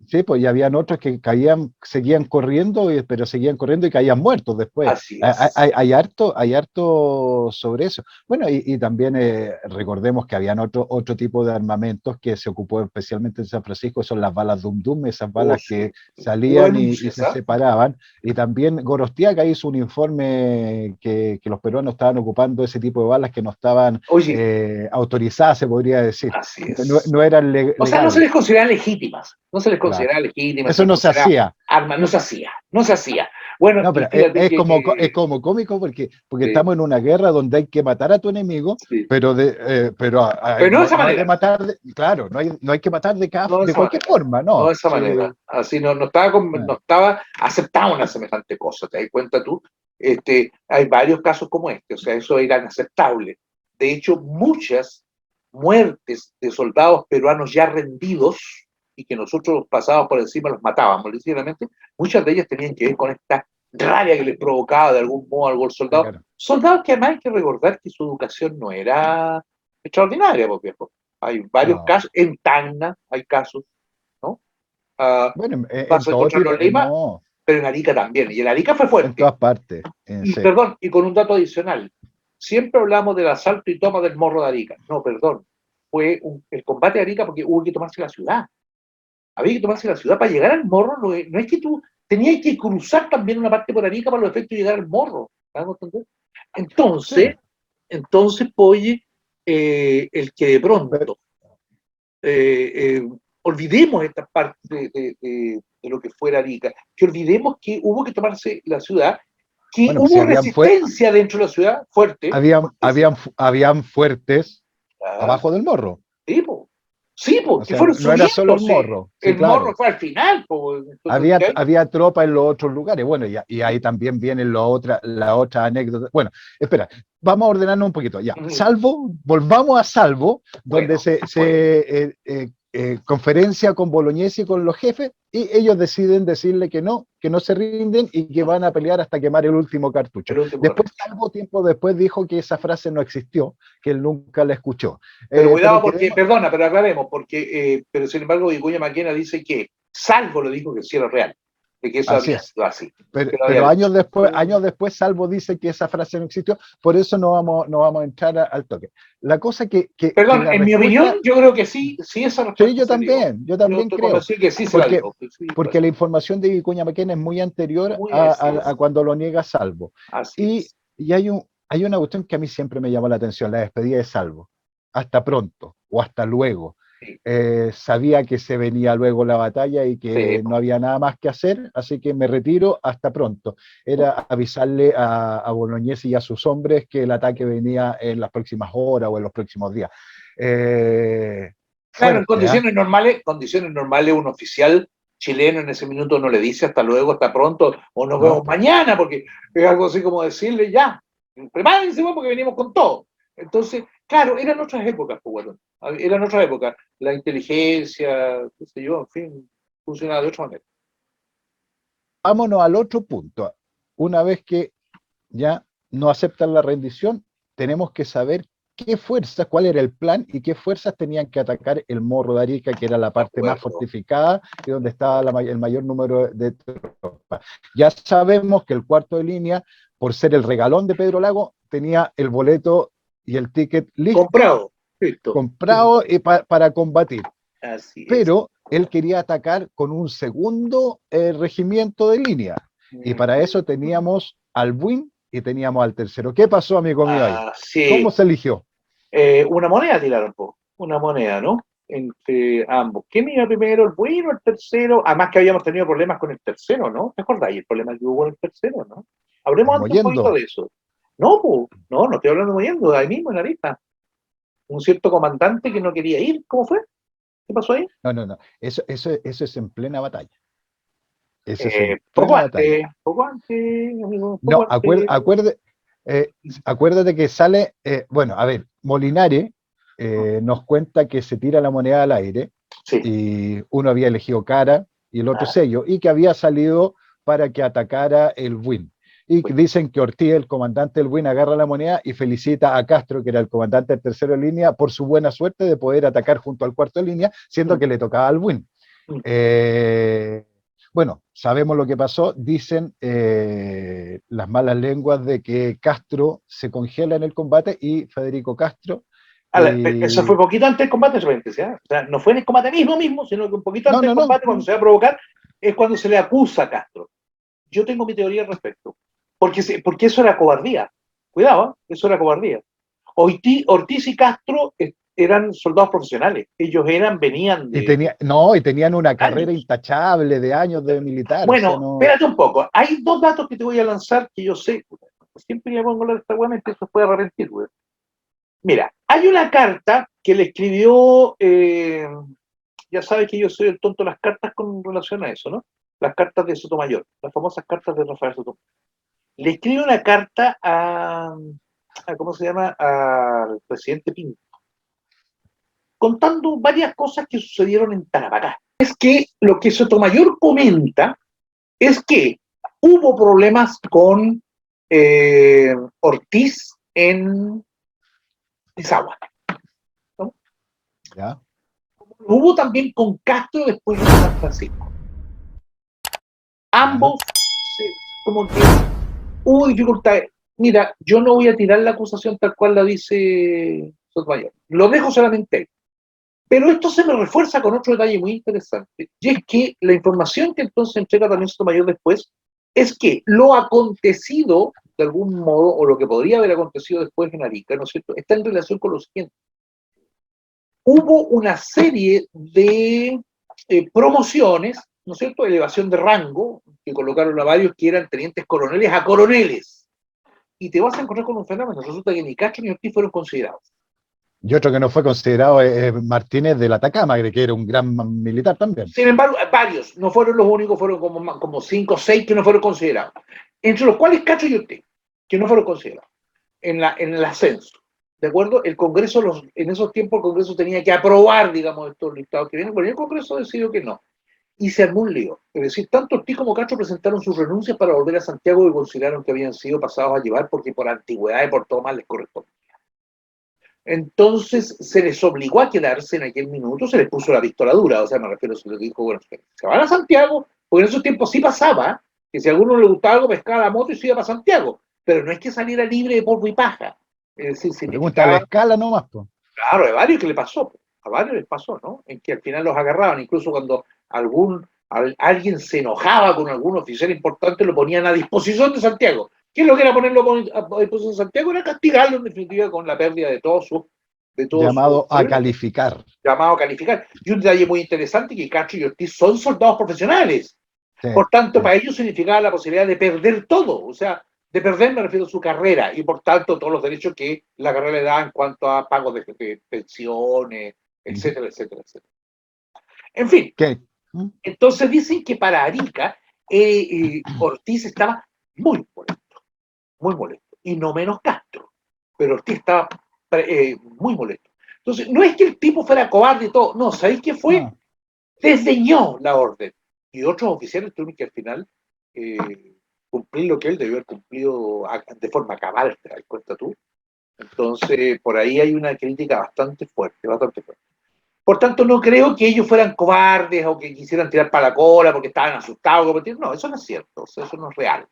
sí, pues y habían otros que caían, seguían corriendo, pero seguían corriendo y caían muertos después. Así es. Hay harto sobre eso. Bueno, y también recordemos que habían otro tipo de armamentos que se ocupó especialmente en San Francisco, son las balas Dum Dum, esas Oh, balas sí. que Hubo salían y denuncias, se ¿ah? separaban. Y también Gorostiaga hizo un informe que los peruanos estaban ocupando ese tipo de balas que no estaban Oye, autorizadas, se podría decir. así No, es. no eran O sea, no se legales, les consideraba legítimas, no se les claro. consideraba legítimas, se Eso les no se consideraba hacía. armas, no se hacía, no se hacía. Bueno, No, y pero fíjate que, es como cómico porque eh, estamos en una guerra donde hay que matar a tu enemigo, sí, pero pero no de no, esa no es de manera, matar, claro, no hay que matar no de de esa cualquier manera, forma, no de no. esa Sí, manera. Así no estaba, no estaba aceptada una semejante cosa, ¿te das cuenta tú? Hay varios casos como este, o sea, eso era inaceptable. De hecho, muchas muertes de soldados peruanos ya rendidos y que nosotros pasábamos por encima, los matábamos, literalmente, muchas de ellas tenían que ver con esta rabia que les provocaba de algún modo algún sí, soldado. claro. Soldados que además hay que recordar que su educación no era extraordinaria, porque hay varios No. casos, en Tacna hay casos, ¿no? Ah, Bueno, vas a todo encontrar tipo, los Lima, no, pero en Arica también, y en Arica fue en fuerte. todas partes. Y Sí. perdón, y con un dato adicional, siempre hablamos del asalto y toma del Morro de Arica. No, perdón, fue el combate de Arica porque hubo que tomarse la ciudad. Había que tomarse la ciudad para llegar al Morro, no es que tú tenías que cruzar también una parte por Arica para los efectos de llegar al Morro. ¿Vamos a entender? Sí. Entonces, Poye, el que de Pero, pronto olvidemos esta parte de lo que fuera Arica, que olvidemos que hubo que tomarse la ciudad, que bueno, pues si hubo resistencia dentro de la ciudad fuerte, fuertísima. habían fuertes Ah, abajo del morro. sí, po. Sí, po, O que sea, fueron no era solo el subiéndose. morro, sí, El morro claro. fue al final, po. Entonces, ¿qué? Había tropa en los otros lugares. Bueno, y ahí también viene la otra anécdota. Bueno, espera, vamos a ordenarnos un poquito. Ya, Salvo, volvamos a Salvo, donde Bueno, se bueno, conferencia con Bolognesi y con los jefes, y ellos deciden decirle que no se rinden y que van a pelear hasta quemar el último cartucho. el último Después, cartucho. Salvo tiempo después dijo que esa frase no existió, que él nunca la escuchó. Pero cuidado Pero porque, quedemos, perdona, pero aclaremos, porque, pero sin embargo, Vicuña Maquena dice que, salvo lo dijo que sí era real, de que eso así había es. sido así, que lo había Pero dicho. años después, Salvo dice que esa frase no existió, por eso no vamos a entrar al toque. La cosa que Perdón, la en mi opinión, respuesta, yo creo que sí, sí esa sí, respuesta se dio. yo Yo también estoy creo, convencido que sí se la porque, dio. Que sí fue porque así. la información de Vicuña Maquena es muy anterior Muy así a es, cuando lo niega Salvo. así Y, es. y hay una cuestión que a mí siempre me llamó la atención, la despedida de Salvo. Hasta pronto o hasta luego. Sí, Sabía que se venía luego la batalla y sí, que no había nada más que hacer, así que me retiro, hasta pronto. Era avisarle a Bolognesi y a sus hombres que el ataque venía en las próximas horas o en los próximos días. claro, en Fuerte, ¿eh? condiciones normales, un oficial chileno en ese minuto no le dice hasta luego, hasta pronto, o nos No, vemos pues, mañana, porque es algo así como decirle ya, prepárense bueno, porque venimos con todo. Entonces, claro, eran otras épocas, pues bueno, eran otras épocas. La inteligencia, qué sé yo, en fin, funcionaba de otra manera. vámonos al otro punto. Una vez que ya no aceptan la rendición, tenemos que saber qué fuerzas, cuál era el plan y qué fuerzas tenían que atacar el Morro de Arica, que era la De parte más acuerdo. fortificada y donde estaba el mayor número de tropas. Ya sabemos que el cuarto de línea, por ser el regalón de Pedro Lago, tenía el boleto y el ticket listo, Comprado, listo. comprado y para combatir, Así es. pero él quería atacar con un segundo regimiento de línea. Y para eso teníamos al Buin y teníamos al tercero. ¿Qué pasó, amigo mío, ahí? ¿Cómo Sí, se eligió? una moneda tiraron, po. Una moneda, ¿no? Entre ambos. ¿Quién iba primero, el bueno o el tercero? Además que habíamos tenido problemas con el tercero, ¿no? ¿Te acordáis el problema que hubo en el tercero, no? El Hablemos antes un poquito Mollendo. de eso. No, po, no estoy hablando moviendo, ahí mismo en Arica. Un cierto comandante que no quería ir, ¿cómo fue? ¿Qué pasó ahí? No. Eso es en plena batalla. Eso es en Poco plena batalla. antes, poco antes, amigo, poco No, antes. acuérdate que sale, bueno, a ver, Molinari nos cuenta que se tira la moneda al aire Sí, y uno había elegido Cara y el otro ah, Sello, y que había salido para que atacara el Buin. Y bueno, dicen que Ortiz, el comandante del Buin, agarra la moneda y felicita a Castro, que era el comandante del tercero de línea, por su buena suerte de poder atacar junto al cuarto de línea, siendo mm, que le tocaba al Buin. mm. Eh, bueno, sabemos lo que pasó. Dicen las malas lenguas de que Castro se congela en el combate y Federico Castro. Eso fue Y... poquito antes del combate, ¿sí? O sea, no fue en el combate mismo, sino que un poquito No, antes del no, no, combate, cuando no. se va a provocar, es cuando se le acusa a Castro. Yo tengo mi teoría al respecto, porque eso era cobardía. Cuidado, eso era cobardía. Ortiz y Castro eran soldados profesionales. Ellos venían Y, de no, y tenían una carrera años. intachable de años de militar, o sea, Bueno, no. espérate un poco. Hay dos datos que te voy a lanzar que yo sé. Siempre le pongo la esta weá, que eso puede arrepentir, güey. Mira, hay una carta que le escribió, ya sabes que yo soy el tonto de las cartas con relación a eso, ¿no? Las cartas de Sotomayor, las famosas cartas de Rafael Sotomayor. Le escribe una carta ¿cómo se llama? Al presidente Pinto, contando varias cosas que sucedieron en Tarapacá. Es que lo que Sotomayor comenta es que hubo problemas con Ortiz en Pisagua, ¿no? ¿Ya? Hubo también con Castro después en San Francisco. ¿Ya? Ambos, como que hubo dificultades. Mira, yo no voy a tirar la acusación tal cual la dice Sotomayor. Lo dejo solamente ahí. Pero esto se me refuerza con otro detalle muy interesante, y es que la información que entonces entrega también Sotomayor después es que lo acontecido, de algún modo, o lo que podría haber acontecido después en Arica, ¿no es cierto?, está en relación con lo siguiente. Hubo una serie de promociones, ¿no es cierto?, elevación de rango, que colocaron a varios que eran tenientes coroneles a coroneles. Y te vas a encontrar con un fenómeno. Resulta que ni Castro ni Ortiz fueron considerados. Y otro que no fue considerado es Martínez del Atacama, que era un gran militar también. Sin embargo, varios, no fueron los únicos, fueron como 5 o 6 que no fueron considerados. Entre los cuales Castro y Ortiz, que no fueron considerados en el ascenso. ¿De acuerdo? El Congreso, en esos tiempos, el Congreso tenía que aprobar, digamos, estos listados que vienen, pero el Congreso decidió que no. Y se armó un lío. Es decir, tanto Ortiz como Castro presentaron sus renuncias para volver a Santiago y consideraron que habían sido pasados a llevar porque por antigüedad y por todo mal les corresponde. Entonces se les obligó a quedarse en aquel minuto, se les puso la pistola dura, o sea, me refiero, se les dijo, bueno, se van a Santiago, porque en esos tiempos sí pasaba, que si a alguno le gustaba algo, pescaba la moto y se iba para Santiago, pero no es que saliera libre de polvo y paja, es decir, Pregunta a la significaba, escala nomás, pues. claro, a varios que le pasó, a varios les pasó, ¿no? En que al final los agarraban, incluso cuando alguien se enojaba con algún oficial importante, lo ponían a disposición de Santiago. ¿Qué es lo que era ponerlo a disposición de Santiago? Era castigarlo en definitiva con la pérdida de todo su Llamado a calificar. llamado a calificar. Y un detalle muy interesante que Castro y Ortiz son soldados profesionales. Sí, Por tanto, sí. para ellos significaba la posibilidad de perder todo. O sea, de perder me refiero a su carrera y por tanto todos los derechos que la carrera le da en cuanto a pagos de pensiones, etcétera, etcétera, etcétera. En fin, ¿Qué? ¿Mm? entonces dicen que para Arica Ortiz estaba muy molesto, y no menos Castro, pero Ortiz estaba muy molesto. Entonces, no es que el tipo fuera cobarde y todo, no, ¿sabéis qué fue? No. Desdeñó la orden. Y otros oficiales tuvieron que al final cumplir lo que él debió haber cumplido de forma cabal, ¿te das cuenta tú? Entonces, por ahí hay una crítica bastante fuerte, bastante fuerte. Por tanto, no creo que ellos fueran cobardes o que quisieran tirar para la cola porque estaban asustados. No, eso no es cierto, o sea, eso no es real.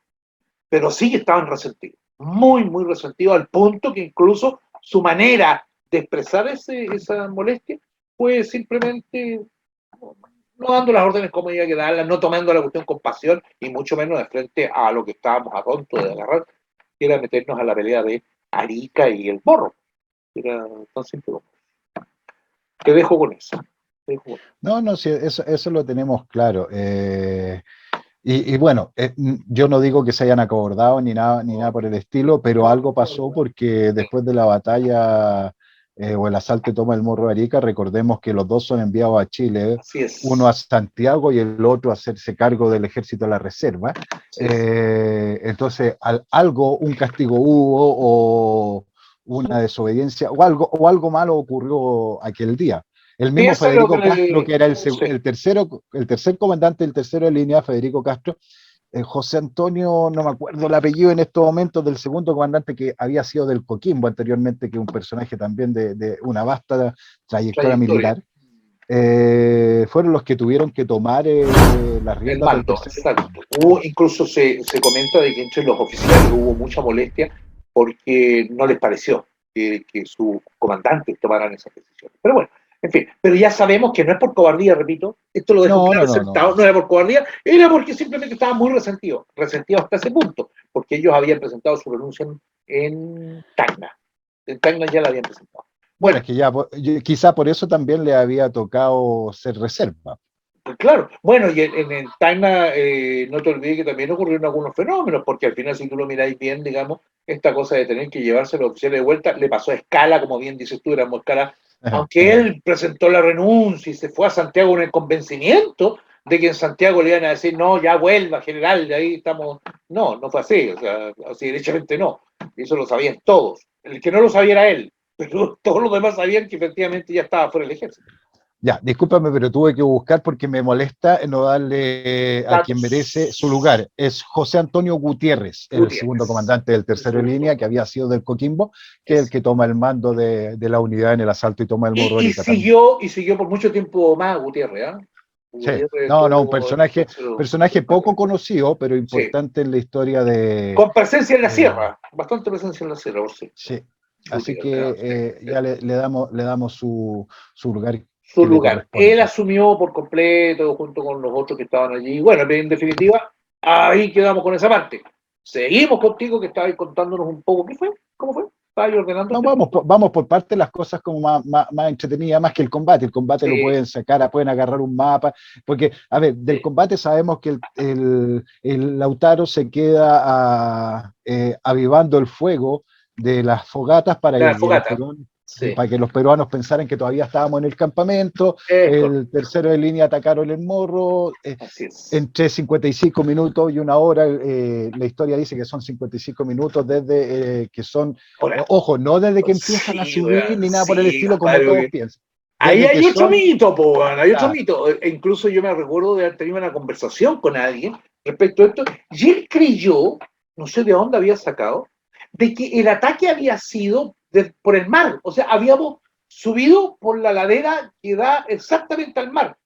Pero sí que estaban resentidos, muy, muy resentidos, al punto que incluso su manera de expresar esa molestia fue simplemente no dando las órdenes como había que darlas, no tomando la cuestión con pasión y mucho menos de frente a lo que estábamos a punto de agarrar, que era meternos a la pelea de Arica y el Morro. Era tan simple como eso. Te dejo con eso. Te dejo con eso. No, no, sí, eso lo tenemos claro. Y bueno, yo no digo que se hayan acobardado ni nada por el estilo, pero No, algo pasó porque después de la batalla o el asalto y toma del Morro de Arica, recordemos que los dos son enviados a Chile, así uno a es. Santiago y el otro a hacerse cargo del ejército de la reserva. Así es. Entonces, un castigo hubo o una desobediencia o algo malo ocurrió aquel día. El mismo Piensa lo que Federico Castro, que era sí, el tercer comandante, el tercero de línea, Federico Castro, José Antonio, no me acuerdo el apellido en estos momentos, del segundo comandante que había sido del Coquimbo anteriormente, que es un personaje también de una vasta trayectoria trayectoria. militar, fueron los que tuvieron que tomar las El riendas del mando, tercer. exacto. Incluso se comenta de que entre los oficiales hubo mucha molestia porque no les pareció que sus comandantes tomaran esas decisiones. Pero bueno, en fin, pero ya sabemos que no es por cobardía, repito, esto lo dejo No, claro no, y no, no. sentado, no era por cobardía, era porque simplemente estaban muy resentidos hasta ese punto, porque ellos habían presentado su renuncia en Tacna. En Tacna ya la habían presentado. Bueno, Bueno, es que ya, quizá por eso también le había tocado ser reserva. pues claro, bueno, y en el Tacna no te olvides que también ocurrieron algunos fenómenos, porque al final, si tú lo miráis bien, digamos, esta cosa de tener que llevarse a los oficiales de vuelta le pasó a Escala, como bien dices tú, éramos Escala, aunque él presentó la renuncia y se fue a Santiago con el convencimiento de que en Santiago le iban a decir, no, ya vuelva, general, de ahí estamos. No, no fue así, o sea, así derechamente no. Y eso lo sabían todos. El que no lo sabía era él, pero todos los demás sabían que efectivamente ya estaba fuera del ejército. Ya, discúlpame, pero tuve que buscar porque me molesta no darle a quien merece su Datos. lugar. Es José Antonio Gutiérrez, el segundo Gutiérrez. comandante del El tercero de segundo. línea, que había sido del Coquimbo, que es el Es. que toma el mando de la unidad en el asalto y toma el Morro de Arica. Y siguió por mucho tiempo más Gutiérrez, ¿eh? Sí, Gutiérrez no, no, un estuvo en el personaje, tercero personaje poco batallón. conocido, pero Sí, importante en la historia de. con presencia en la eh, sierra, bastante presencia en la sierra, por sí. sí, así Gutiérrez, ¿eh? que Sí, sí. ya le damos su lugar Su que le lugar. Él corresponde. asumió por completo junto con los otros que estaban allí. Bueno, en definitiva, ahí quedamos con esa parte. Seguimos contigo que estabas contándonos un poco. ¿Qué fue? ¿Cómo fue? ¿Estabas ordenando No, este punto? vamos por parte las cosas como más entretenidas, más que el combate. El combate lo Sí, pueden sacar, pueden agarrar un mapa, porque, a ver, del sí. combate sabemos que el Lautaro se queda avivando el fuego de las fogatas La fogata. Sí, para que los peruanos pensaran que todavía estábamos en el campamento. es El correcto. tercero de línea atacaron el morro. Así es. Entre 55 minutos y una hora, la historia dice que son 55 minutos desde que son, Ahora, ojo, no desde que empiezan a sí, subir weón, ni nada por el sí, estilo como todos compadre. piensan. Ahí Desde que hay otro son, mito, po, weón, hay otro claro, mito. E incluso yo me recuerdo de haber tenido una conversación con alguien respecto a esto, y él creyó, no sé de dónde había sacado, de que el ataque había sido por el mar. O sea, habíamos subido por la ladera que da exactamente al mar.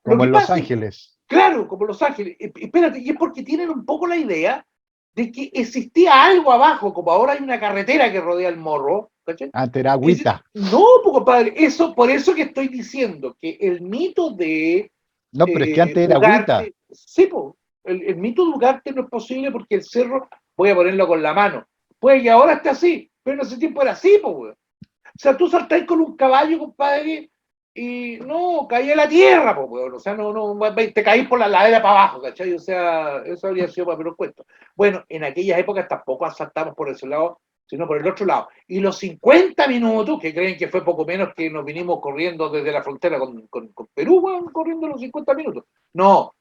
Lo como que en Los pasa es, Ángeles. claro, como Los Ángeles, espérate, y es porque tienen un poco la idea de que existía algo abajo, como ahora hay una carretera que rodea el morro, ¿cachai? Antes era agüita. No, pues, compadre, eso, por eso que estoy diciendo que el mito de No, pero es que antes era agüita. Ugarte, sí, pues, el mito de Ugarte no es posible porque el cerro, voy a ponerlo con la mano, puede que ahora esté así, pero en ese tiempo era así, pues, o sea, tú saltáis con un caballo, compadre, y no, caí en la tierra, pues, weón. O sea, no, te caís por la ladera para abajo, ¿cachai? O sea, eso habría sido para menos cuento. Bueno, en aquellas épocas tampoco saltamos por ese lado, sino por el otro lado. Y los 50 minutos, que creen que fue poco menos que nos vinimos corriendo desde la frontera con Perú, weón, corriendo los 50 minutos. No,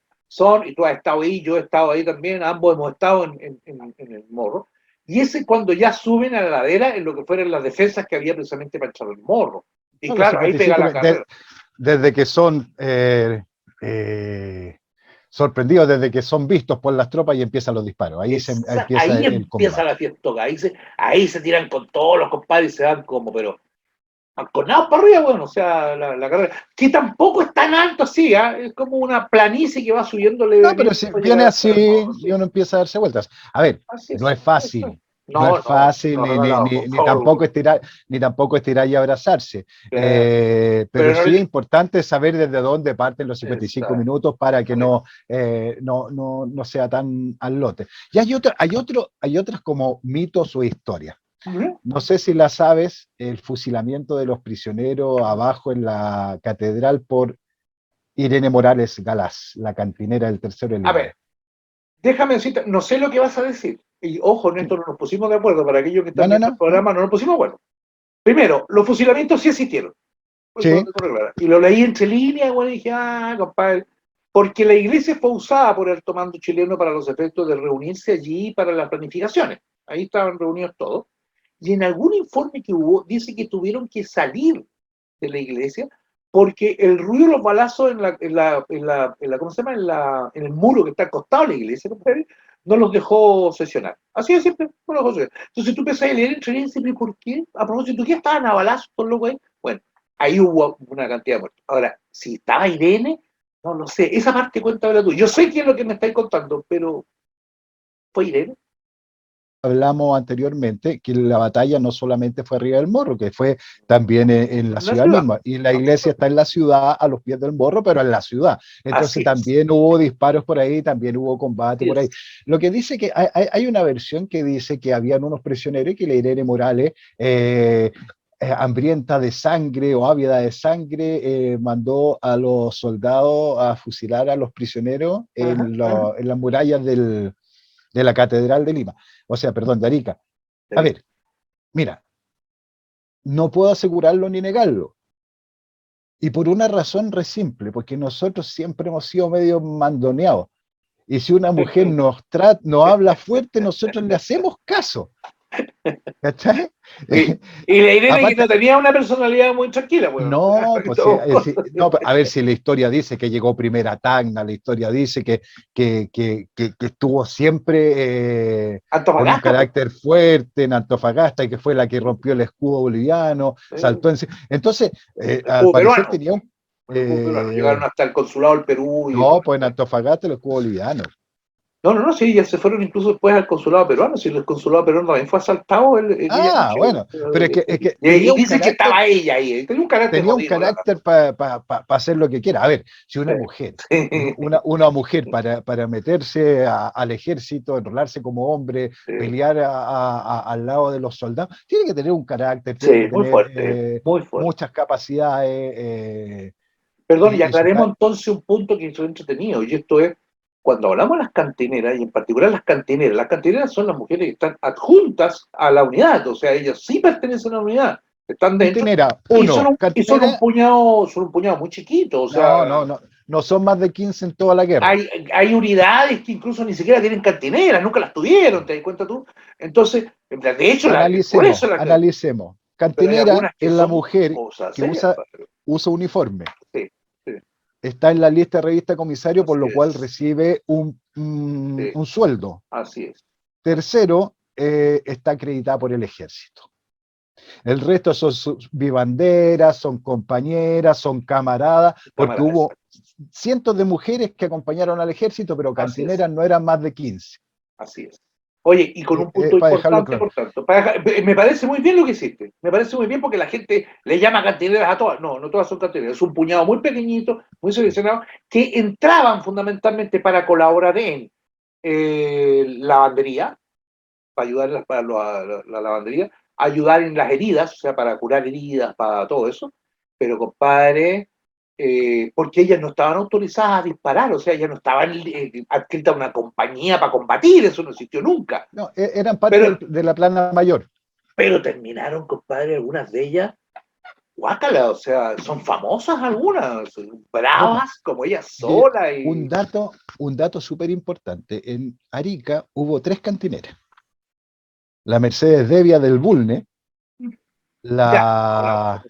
y tú has estado ahí, yo he estado ahí también, ambos hemos estado en el morro. Y ese cuando ya suben a la ladera en lo que fueron las defensas que había precisamente para echar el morro. Y No, los claro, ahí pega 55, la carrera. desde que son eh, sorprendidos, desde que son vistos por las tropas y empiezan los disparos. Ahí empieza Ahí el empieza combate. la fiesta. Ahí se tiran con todos los compadres y se dan como, pero anconados para arriba, bueno, o sea, la carrera. Que tampoco es tan alto así, ¿eh? Es como una planicie que va subiendo No, pero levemente si para viene llegar hasta el así morro, y sí. uno empieza a darse vueltas. A ver, Así no es. es fácil, no es No, no, fácil no regalado, por favor. ni tampoco estirar y abrazarse. Claro. Pero Pero no, sí es importante saber desde dónde parten los 55 exacto. minutos para que no sea tan al lote. Y hay otras como mitos o historias. ¿Mm? No sé si la sabes, el fusilamiento de los prisioneros abajo en la catedral por Irene Morales Galás, la cantinera del tercero en A línea. ver, déjame decirte, no sé lo que vas a decir. Y ojo, en esto no nos pusimos de acuerdo. Para aquellos que No, están no, viendo el no, no. programa, no nos pusimos de acuerdo. Primero, los fusilamientos sí existieron. Eso lo Sí, tengo claro. Y lo leí entre líneas, bueno, y dije, compadre, porque la iglesia fue usada por el comando chileno para los efectos de reunirse allí para las planificaciones. Ahí estaban reunidos todos. Y en algún informe que hubo, dice que tuvieron que salir de la iglesia porque el ruido de los balazos ¿cómo se llama? En el muro que está al costado de la iglesia, compadre, no los dejó sesionar. Así de siempre, no los dejó sesionar. Entonces tú empezás a leer entre líneas y siempre, ¿por qué? A propósito, ¿qué estaban a balazos por lo güey? Bueno, ahí hubo una cantidad de muertos. Ahora, si estaba Irene, no lo sé. Esa parte cuéntamela tú. Yo sé qué es lo que me estáis contando, pero ¿fue Irene? Hablamos anteriormente que la batalla no solamente fue arriba del Morro, que fue también en la En la ciudad ciudad. misma. Y la iglesia está en la ciudad, a los pies del Morro, pero en la ciudad. Así Entonces es. también hubo disparos por ahí, también hubo combate Así por ahí. es. Lo que dice que hay una versión que dice que habían unos prisioneros y que la Irene Morales, hambrienta de sangre o ávida de sangre, mandó a los soldados a fusilar a los prisioneros Ajá, ajá. en las murallas de la Catedral de Lima, o sea, perdón, de Arica. A ver, mira, no puedo asegurarlo ni negarlo. Y por una razón re simple, porque nosotros siempre hemos sido medio mandoneados. Y si una mujer nos habla fuerte, nosotros le hacemos caso. ¿Cachai? Y, y la Irene que Aparte, no tenía una personalidad muy tranquila, bueno. no, pues no, a ver si la historia dice que llegó primera a Tacna, la historia dice que estuvo siempre con un Antofagasta, pues. carácter fuerte en Antofagasta y que fue la que rompió el escudo boliviano, saltó en... Entonces, El al escudo parecer peruano. tenía un... El escudo peruano. Llegaron hasta el consulado del Perú y todo. no, pues en Antofagasta el escudo boliviano. No, no, no, sí, ya se fueron incluso después al consulado peruano. Si el consulado peruano también fue asaltado aquella Ah, noche. bueno, pero es que Y dicen que estaba ella ahí. Tenía un carácter motino, la tenía un carácter para hacer lo que quiera. A ver, si una verdad. mujer, Sí. una mujer para meterse al ejército, enrolarse como hombre, Sí, pelear al lado de los soldados, tiene que tener un carácter, tiene que sí, muy tener fuerte, muy fuerte. muchas capacidades Perdón, y y su... aclaremos entonces un punto que es entretenido, y esto es, cuando hablamos de las cantineras, y en particular las cantineras son las mujeres que están adjuntas a la unidad, o sea, ellas sí pertenecen a la unidad, están dentro, Cantinera, y son uno, cantinera, son un puñado muy chiquito, o sea, no son más de 15 en toda la guerra. hay unidades que incluso ni siquiera tienen cantineras, nunca las tuvieron, ¿te das cuenta tú? Entonces, de hecho, por eso Analicemos. pero hay Cantinera algunas que es la son mujer cosas que serias, usa uniforme. sí, sí, Está en la lista de revista comisario, por así lo cual es, recibe sí, un sueldo. así es. Tercero, está acreditada por el ejército. El resto son sus vivanderas, son compañeras, son camaradas, porque Cámara, hubo cientos de mujeres que acompañaron al ejército, pero así es, cantineras no eran más de 15. así es. Oye, y con un punto Para dejarlo importante, claro. por tanto, me parece muy bien lo que hiciste, me parece muy bien porque la gente le llama cantineras a todas, no, no todas son cantineras, es un puñado muy pequeñito, muy seleccionado, que entraban fundamentalmente para colaborar en lavandería, para ayudar para la lavandería, ayudar en las heridas, o sea, para curar heridas, para todo eso, pero compadre, porque ellas no estaban autorizadas a disparar, o sea, ellas no estaban adscritas a una compañía para combatir, eso no existió nunca. No, eran parte Pero, de la plana mayor. pero terminaron, compadre, algunas de ellas, guácala, o sea, son famosas algunas, Bueno, bravas como ellas de solas y... un dato súper importante. En Arica hubo tres cantineras. La Mercedes Devia del Bulne, Ya, hola,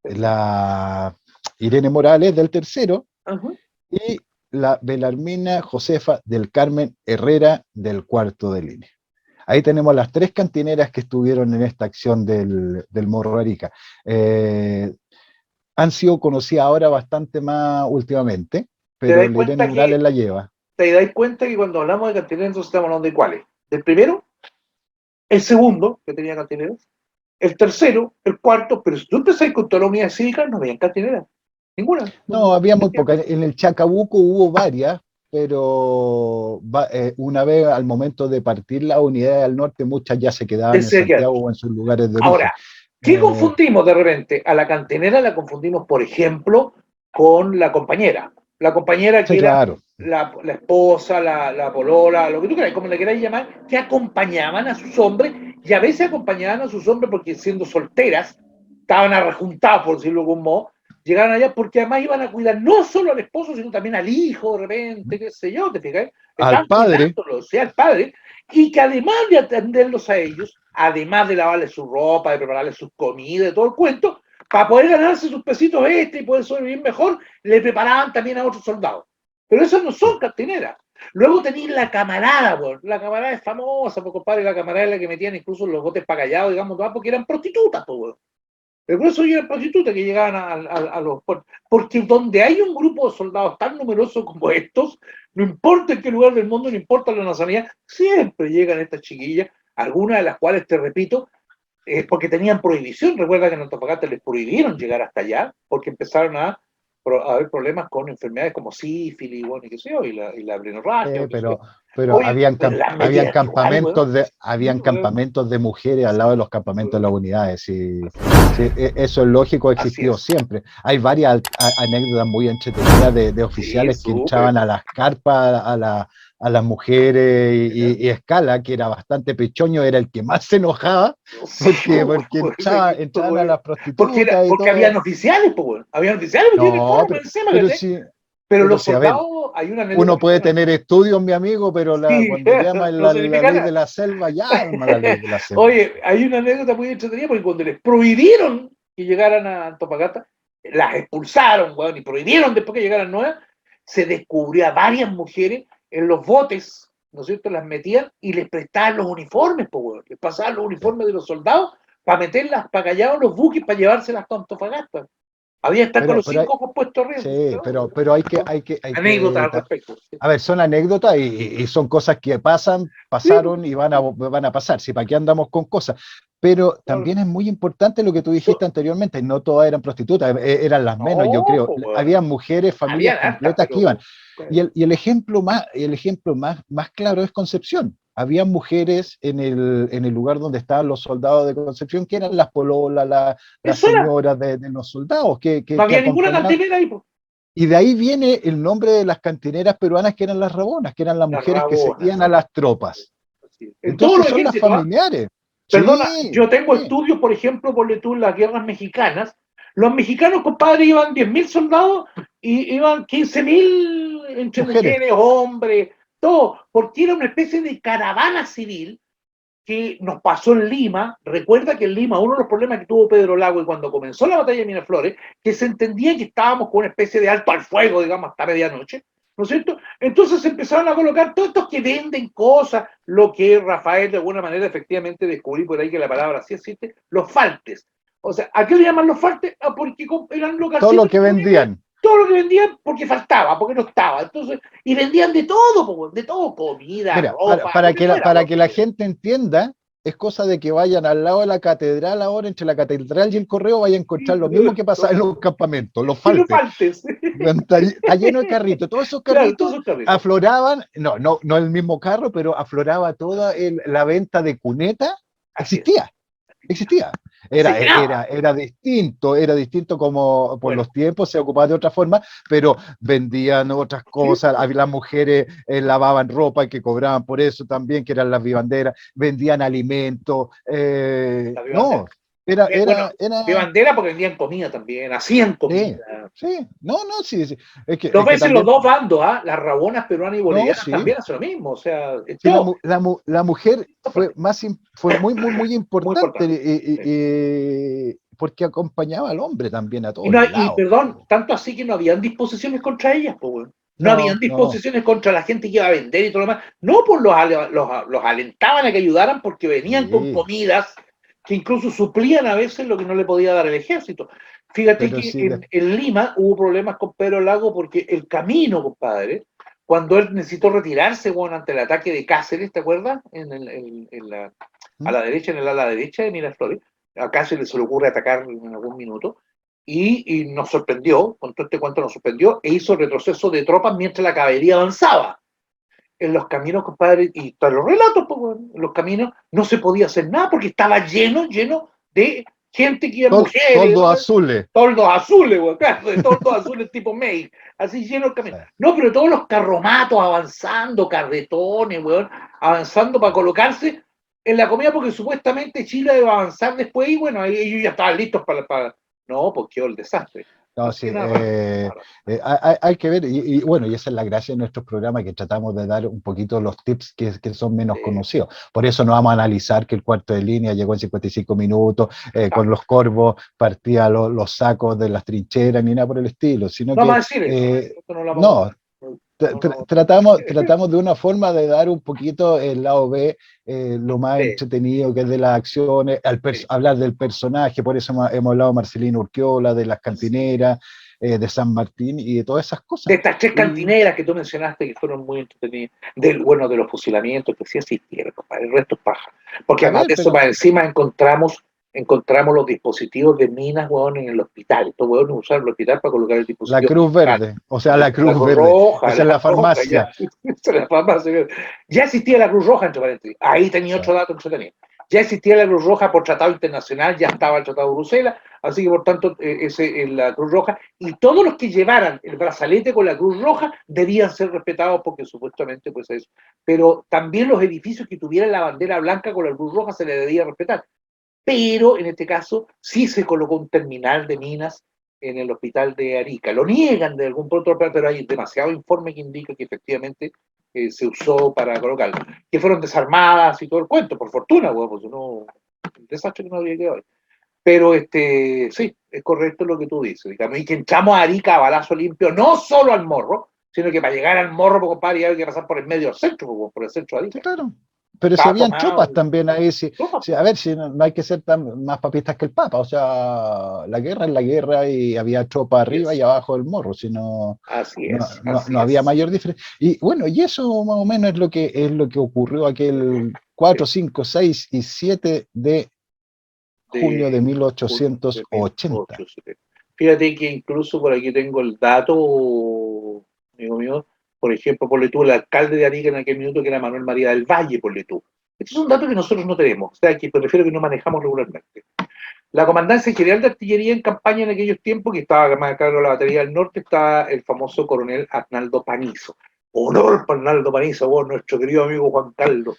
la, la Irene Morales del tercero ajá, y la Belarmina Josefa del Carmen Herrera del cuarto de línea. Ahí tenemos las tres cantineras que estuvieron en esta acción del Morro Arica. Han sido conocidas ahora bastante más últimamente, ¿te pero das la Irene cuenta Morales que la lleva. te dais cuenta que cuando hablamos de cantineros entonces estamos hablando de cuáles? Del primero, el segundo, que tenía cantineros, el tercero, el cuarto, pero si tú empezás con toda la unidad cívica, no habían cantineras, ninguna. No, había muy pocas. En el Chacabuco hubo varias, pero una vez al momento de partir las unidades al norte, muchas ya se quedaban en Santiago o en sus lugares de origen. Ahora, ¿qué Eh, confundimos de repente? A la cantinera la confundimos, por ejemplo, con la compañera. La compañera sí, que era claro. la esposa, la polola, lo que tú quieras, como le queráis llamar, que acompañaban a sus hombres y a veces acompañaban a sus hombres porque siendo solteras, estaban arrejuntadas, por decirlo de algún modo, llegaron allá porque además iban a cuidar no solo al esposo, sino también al hijo, de repente, qué sé yo, ¿te fijas? Al Estaban padre, cuidándolo, o sea, al padre, y que además de atenderlos a ellos, además de lavarles su ropa, de prepararles sus comidas, de todo el cuento, para poder ganarse sus pesitos y poder sobrevivir mejor, le preparaban también a otros soldados. Pero esos no son cantineras. Luego tenéis la camarada, pues. La camarada es famosa, pues, compadre, la camarada es la que metían incluso los botes para callados, digamos, porque eran prostitutas, pues. Pero por eso eran prostitutas que llegaban a los puertos. Porque donde hay un grupo de soldados tan numeroso como estos, no importa en qué lugar del mundo, no importa la nacionalidad, siempre llegan estas chiquillas, algunas de las cuales, te repito, porque tenían prohibición. Recuerda que en Antofagasta les prohibieron llegar hasta allá, porque empezaron a haber problemas con enfermedades como sífilis, bueno, y qué sé yo, y la blenorragia, o qué sé yo. Pero Oye, pero las habían metían igual, weón. campamentos de mujeres al lado de los campamentos de las unidades. Y, sí, eso es lógico, Así existió es. siempre. Hay varias anécdotas muy entretenidas de Sí, oficiales que súper. entraban a las carpas a las mujeres y Escala, que era bastante pechoño, era el que más se enojaba porque entraban a las prostitutas y Porque habían todo. oficiales, pues, bueno. Habían oficiales que tienen No, forma encima, pero ¿cachai? sí, Pero pero los sí, a ver, soldados, hay una anécdota uno muy puede buena. tener estudios, mi amigo, pero Sí, cuando llama no la significa ley nada. de la selva, llama la ley de la selva. Oye, hay una anécdota muy entretenida porque cuando les prohibieron que llegaran a Antofagasta, las expulsaron, bueno, y prohibieron después que llegaran nuevas, se descubrió a varias mujeres en los botes, ¿no es cierto? Las metían y les prestaban los uniformes, pues, bueno, les pasaban los Sí, uniformes de los soldados para meterlas, para callados los buques, para llevárselas a Antofagasta. Había que estar con los pero 5 ojos puestos arriba. sí, pero Anécdotas al respecto. a ver, son anécdotas y son cosas que Sí, pasaron y van a pasar. Si para qué andamos con cosas. Pero también es muy importante lo que tú dijiste anteriormente, no todas eran prostitutas, eran las menos, yo no, creo. pues, bueno, Había mujeres, familias habían hartas, completas que iban. pero Y el ejemplo más claro es Concepción. Había mujeres en el lugar donde estaban los soldados de Concepción, que eran las pololas, las eso era. señoras de los soldados No que había ninguna acompañaban. cantinera ahí, pues. Y de ahí viene el nombre de las cantineras peruanas, que eran las rabonas, que eran las Las mujeres que rabonas. seguían a las tropas. En todos Entonces los son las ejércitos, ¿ah? familiares. Perdona, Sí, yo tengo sí, estudios, por ejemplo, por tú en las guerras mexicanas. Los mexicanos, compadre, iban 10.000 soldados y iban 15.000 entre mujeres. mujeres, hombres, todo, porque era una especie de caravana civil que nos pasó en Lima. Recuerda que en Lima uno de los problemas que tuvo Pedro Lago y cuando comenzó la batalla de Miraflores, que se entendía que estábamos con una especie de alto al fuego, digamos, hasta medianoche, ¿no es cierto? Entonces empezaron a colocar todos estos que venden cosas, lo que Rafael de alguna manera efectivamente descubrí por ahí que la palabra sí existe, los faltes. O sea, ¿a qué le llaman los faltes? Porque eran Todo lo localcitos que disponibles, vendían. todo lo que vendían porque faltaba, porque no estaba. Entonces, y vendían de todo, comida, Mira, ropa, lo que fuera, para bueno. que la gente entienda, es cosa de que vayan al lado de la catedral ahora, entre la catedral y el correo, vayan a encontrar lo mismo que pasaba en los campamentos, los Y no faltes. faltes. Está lleno de carritos. Todos esos Claro, todos carritos son carritos. afloraban, no el mismo carro, pero afloraba toda la venta de cuneta. Así es. Existía. Se Era distinto como por Bueno, los tiempos se ocupaba de otra forma, pero vendían otras sí, cosas. Las mujeres lavaban ropa y que cobraban por eso también, que eran las vivanderas, vendían alimentos. la vivandera. No, era, Bueno, era, era, vivandera porque vendían comida también, hacían sí, comida. sí, no, sí, sí. Dos Es que veces los también, dos bandos, ¿ah? Las rabonas peruanas y no, bolivianas sí. también hacen lo mismo. O sea, en Sí, todo. la mujer fue muy Muy importante importante. Sí. porque acompañaba al hombre también a Y, todos no, y lados. perdón, tanto así que no habían disposiciones contra ellas, pues, bueno. No habían No, disposiciones contra la gente que iba a vender y todo lo demás. No, pues los alentaban a que ayudaran porque venían con sí, comidas que incluso suplían a veces lo que no le podía dar el ejército. Fíjate pero que sí, en Lima hubo problemas con Pedro Lago porque el camino, compadre, cuando él necesitó retirarse, bueno, ante el ataque de Cáceres, ¿te acuerdas? A ¿Mm? la derecha, en el ala derecha de Miraflores, a Cáceres se le ocurre atacar en algún minuto y nos sorprendió, con todo este cuento nos sorprendió, e hizo retroceso de tropas mientras la caballería avanzaba. En los caminos, compadre, y todos los relatos, pues, bueno, en los caminos no se podía hacer nada porque estaba lleno de gente que iba, mujeres, Toldos azules. toldos azules, bueno, claro, de toldos azules tipo May, así lleno el camino. Sí. No, pero todos los carromatos avanzando, carretones, weón, avanzando para colocarse en la comida porque supuestamente Chile iba a avanzar después y bueno, ellos ya estaban listos para. No, porque quedó el desastre. No, Así sí, que nada, claro. hay que ver, bueno, y esa es la gracia de nuestros programas, que tratamos de dar un poquito los tips que son menos Eh, conocidos. Por eso no vamos a analizar que el cuarto de línea llegó en 55 minutos, no, con los corvos partía los sacos de las trincheras, ni nada por el estilo, sino no vamos que a decir eso, esto no lo vamos a no, contar. No, no, tratamos de una forma de dar un poquito el lado B, lo más sí, entretenido que es de las acciones, sí, hablar del personaje, por eso hemos hablado de Marcelino Urquiola, de las así es. cantineras, de San Martín y de todas esas De cosas. estas tres Y cantineras que tú mencionaste que fueron muy entretenidas, bueno, de los fusilamientos que sí existieron, compadre, el resto es paja. Porque a además ver, de eso, pero para encima encontramos los dispositivos de minas, huevón, en el hospital. Estos huevones usaron el hospital para colocar el la dispositivo Cruz militar. Verde, o sea, la La Cruz Cruz Verde, Roja, esa es la la Roja, ya, farmacia. esa es la farmacia. Ya existía la Cruz Roja, entre paréntesis. Ahí tenía Sí. otro dato que se tenía. Ya existía la Cruz Roja por tratado internacional, ya estaba el Tratado de Bruselas, así que por tanto, la Cruz Roja, y todos los que llevaran el brazalete con la Cruz Roja debían ser respetados porque supuestamente, pues eso. Pero también los edificios que tuvieran la bandera blanca con la Cruz Roja se les debía respetar. Pero en este caso sí se colocó un terminal de minas en el hospital de Arica. Lo niegan de algún punto, pero hay demasiado informe que indica que efectivamente se usó para colocarlo. Que fueron desarmadas y todo el cuento, por fortuna, bueno, pues no, el desastre que no había quedado. Pero sí, es correcto lo que tú dices, digamos, y que entramos a Arica a balazo limpio, no solo al morro, sino que para llegar al morro, compadre, había que pasar por el medio del centro, por el centro de Sí, Arica. claro. Pero si Estaba habían tomado, tropas también ahí, toma, a ver, si no hay que ser más papistas que el Papa, o sea, la guerra es la guerra y había tropas arriba y yes. abajo del morro, si Así es, así no había es. mayor diferencia. Y bueno, y eso más o menos es lo que ocurrió aquel 4 5 6 y 7 de junio de De mil junio de ochocientos ochenta. 1870. Fíjate que incluso por aquí tengo el dato, amigo mío, por ejemplo, ponle tú el alcalde de Arica en aquel minuto que era Manuel María del Valle, ponle tú. Este es un dato que nosotros no tenemos, o sea, que prefiero que no manejamos regularmente. La Comandancia General de Artillería en campaña en aquellos tiempos, que estaba más a cargo de la Batería del Norte, está el famoso coronel Arnaldo Panizo. Honor para Arnaldo Panizo, vos, nuestro querido amigo Juan Carlos.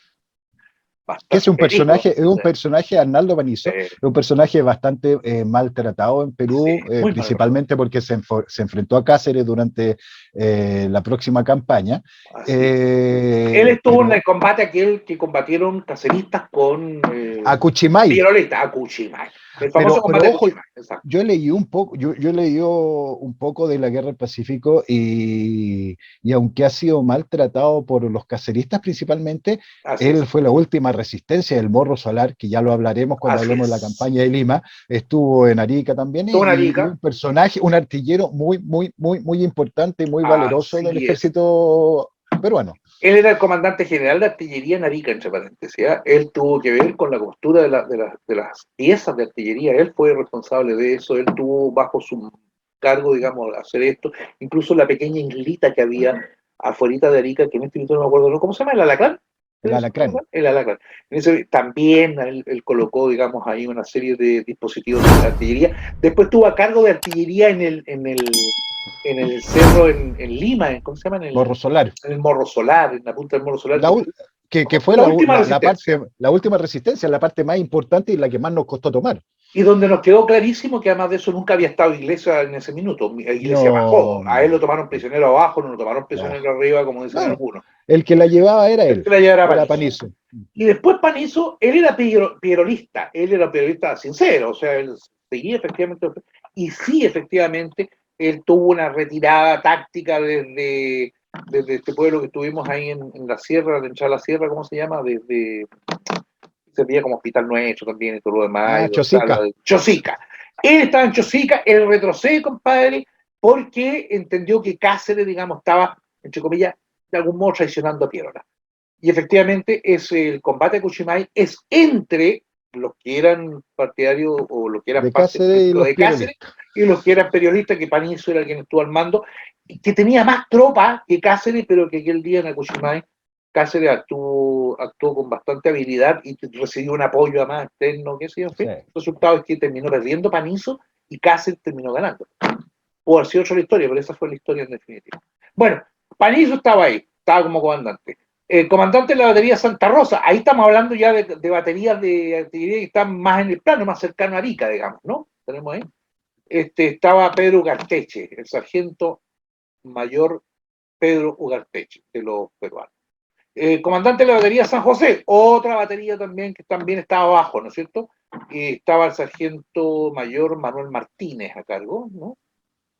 Que es un personaje, Arnaldo Panizo, es un personaje bastante maltratado en Sí, Perú, muy mal. principalmente porque se enfrentó a Cáceres durante la próxima campaña. Así es. Él estuvo en Pero el combate aquel que combatieron caceristas con a Cuchimay. Pieroleta, a Cuchimay. El famoso Pero combate de ojo, Cuchimay, exacto. yo he leído un poco de la Guerra del Pacífico y aunque ha sido maltratado por los caceristas principalmente, Así él es. fue la última resistencia del Morro Solar, que ya lo hablaremos cuando Así hablemos de la es. campaña de Lima, estuvo en Arica también Estuvo en y Arica. un personaje, un artillero muy importante y muy valeroso del Así es. ejército peruano. Él era el comandante general de artillería en Arica, entre paréntesis. ¿Ya? Él tuvo que ver con la costura de las piezas de artillería. Él fue responsable de eso. Él tuvo bajo su cargo, digamos, hacer esto. Incluso la pequeña islita que había afuera de Arica, que en este momento no me acuerdo, ¿no? ¿Cómo se llama? ¿El Alacrán? El alacrán. El Alacrán. También él colocó, digamos, ahí una serie de dispositivos de artillería. Después tuvo a cargo de artillería en el cerro en Lima, ¿cómo se llama? Morro Solar. En el Morro Solar, en la punta del Morro Solar, La, que que fue la última resistencia. la última resistencia, la parte más importante y la que más nos costó tomar. Y donde nos quedó clarísimo que además de eso nunca había estado Iglesia en ese minuto. Iglesia bajó, No, a él lo tomaron prisionero abajo, no lo tomaron no, prisionero arriba, como dicen no. algunos. El que la llevaba era El él, que la llevara era Panizo. Panizo. Y después Panizo, él era él era periodista sincero, o sea, él seguía efectivamente, y sí, efectivamente, él tuvo una retirada táctica desde este pueblo que estuvimos ahí en la sierra, de entrar a la sierra, ¿cómo se llama? Servía como hospital nuestro también y todo lo demás, Ah, y donde Chosica. Chosica. Él estaba en Chosica, él retrocede, compadre, porque entendió que Cáceres, digamos, estaba, entre comillas, de algún modo traicionando a Piérola. Y efectivamente es el combate de Cuchimay es entre los que eran partidarios o los que eran De parte Cáceres y los de Cáceres pirolistas. y los que eran periodistas, que Panizo era quien estuvo al mando, y que tenía más tropa que Cáceres, pero que aquel día en Cuchimay Cáceres actuó con bastante habilidad y recibió un apoyo además externo, qué sé yo, en fin. Sí. El resultado es que terminó perdiendo Panizo y Cáceres terminó ganando. Pudo haber sido otra la historia, pero esa fue la historia en definitiva. Bueno, Panizo estaba ahí, estaba como comandante. El comandante de la batería Santa Rosa, ahí estamos hablando ya de baterías de artillería que están más en el plano, más cercano a Arica, digamos, ¿no? Tenemos ahí. estaba Pedro Ugarteche, el sargento mayor Pedro Ugarteche, de los peruanos. Comandante de la batería San José, otra batería también que también estaba abajo, ¿no es cierto? Estaba el sargento mayor Manuel Martínez a cargo, ¿no?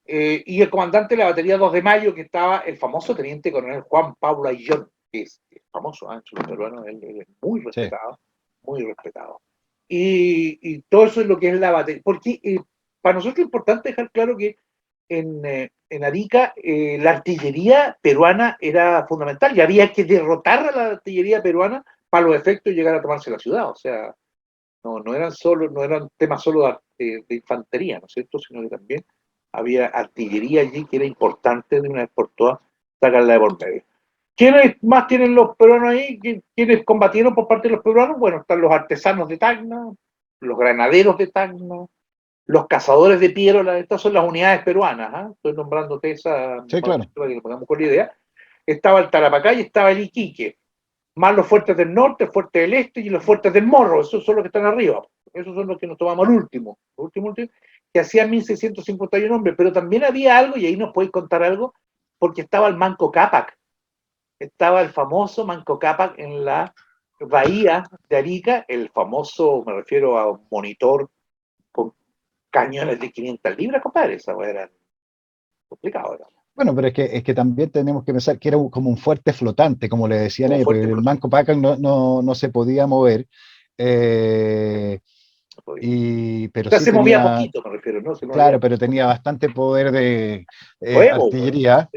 Y el comandante de la batería 2 de Mayo, que estaba el famoso teniente coronel Juan Pablo Ayllón, que es famoso entre los peruanos, él es muy Sí. respetado, muy respetado. Y todo eso es lo que es la batería. Porque para nosotros es importante dejar claro que en Arica la artillería peruana era fundamental y había que derrotar a la artillería peruana para los efectos de llegar a tomarse la ciudad. O sea, no eran temas solo de infantería, ¿no es cierto? Sino que también había artillería allí que era importante de una vez por todas sacarla de por medio. ¿Quiénes más tienen los peruanos ahí? ¿Quiénes combatieron por parte de los peruanos? Bueno, están los artesanos de Tacna, los granaderos de Tacna, los cazadores de Piérola. Estas son las unidades peruanas, ¿eh? Estoy nombrándote esa Sí, claro. para que pongamos con la idea. Estaba el Tarapacá y estaba el Iquique, más los fuertes del norte, el fuerte del este y los fuertes del Morro. Esos son los que están arriba. Esos son los que nos tomamos el último, que hacían 1651 hombres. Pero también había algo, y ahí nos podéis contar algo, porque estaba el Manco Cápac. Estaba el famoso Manco Cápac en la bahía de Arica, el famoso, me refiero a un monitor con cañones de 500 libras, compadre. Esa era complicado. Era. Bueno, pero es que también tenemos que pensar que era como un fuerte flotante, como le decían Como ellos, porque fuerte el flotante. Manco Paca no se podía mover, No podía. pero O sea, sí se movía tenía, poquito, me refiero, ¿no? Se movía claro, pero tenía bastante poder de huevo, güey. artillería,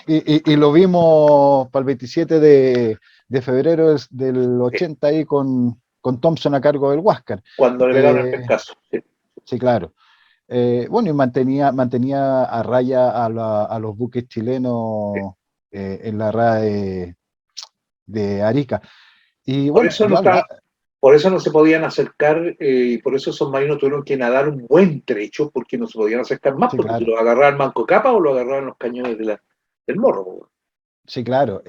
y lo vimos para el 27 de febrero del Sí, 80 ahí con Thompson a cargo del Huáscar. cuando le pegaron el Eh, pescazo. Sí. sí, claro. Bueno, y mantenía a raya a los buques Sí. chilenos en la rada de Arica. Y Por bueno, eso no yo estaba, hablaba, por eso no se podían acercar, y por eso esos marinos tuvieron que nadar un buen trecho, porque no se podían acercar más, sí, porque si claro, los agarraban Manco Capa o los agarraban los cañones del morro. Güey. sí, claro.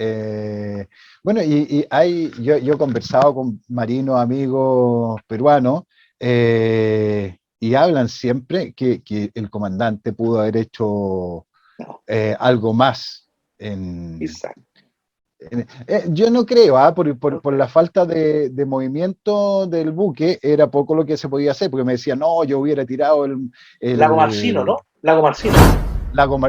Bueno, yo he conversado con marinos, amigos peruanos, y hablan siempre que el comandante pudo haber hecho No, algo más en, exacto. yo no creo, por la falta de movimiento del buque, era poco lo que se podía hacer, porque me decían, no, yo hubiera tirado Lago Marcino, el ¿no? Lago Marcino.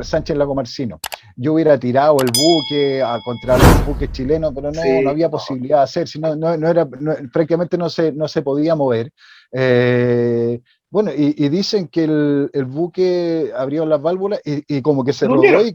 Sánchez Lago Marcino, yo hubiera tirado el buque contra los buques chilenos, pero no Sí, había no. posibilidad de hacer, sino, no era, prácticamente no se podía mover. Bueno, y dicen que el buque abrió las válvulas y como que se Lo rodó hundieron.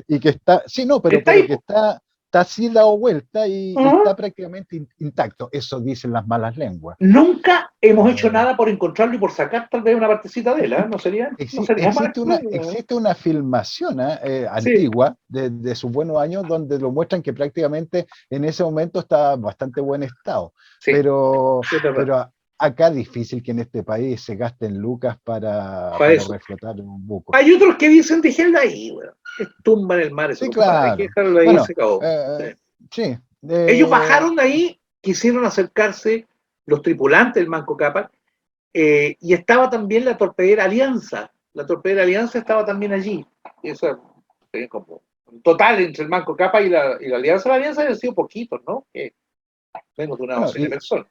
y que está, sí, no, Está pero ahí, que po. está así dado vuelta y Ajá. está prácticamente intacto. Eso dicen las malas lenguas. Nunca hemos hecho Eh, nada por encontrarlo y por sacar tal vez una partecita de él, ¿eh? No sería mal. existe una filmación Sí, antigua de sus buenos años donde lo muestran que prácticamente en ese momento está en bastante buen estado. sí, Pero, sí, es verdad. pero acá difícil que en este país se gasten lucas para, Para para eso. reflotar un buque. Hay otros que dicen, déjenlo ahí, weón. Es tumba en el mar, eso, Sí, compadre. Hay que claro. dejarlo ahí, se Bueno, acabó. Sí. sí. Ellos bajaron de ahí, quisieron acercarse los tripulantes del Manco Cápac, y estaba también la torpedera Alianza. La torpedera Alianza estaba también allí. Y eso es como un total entre el Manco Cápac y la Alianza. La Alianza había sido poquitos, ¿no? Menos de una bueno, docena de personas.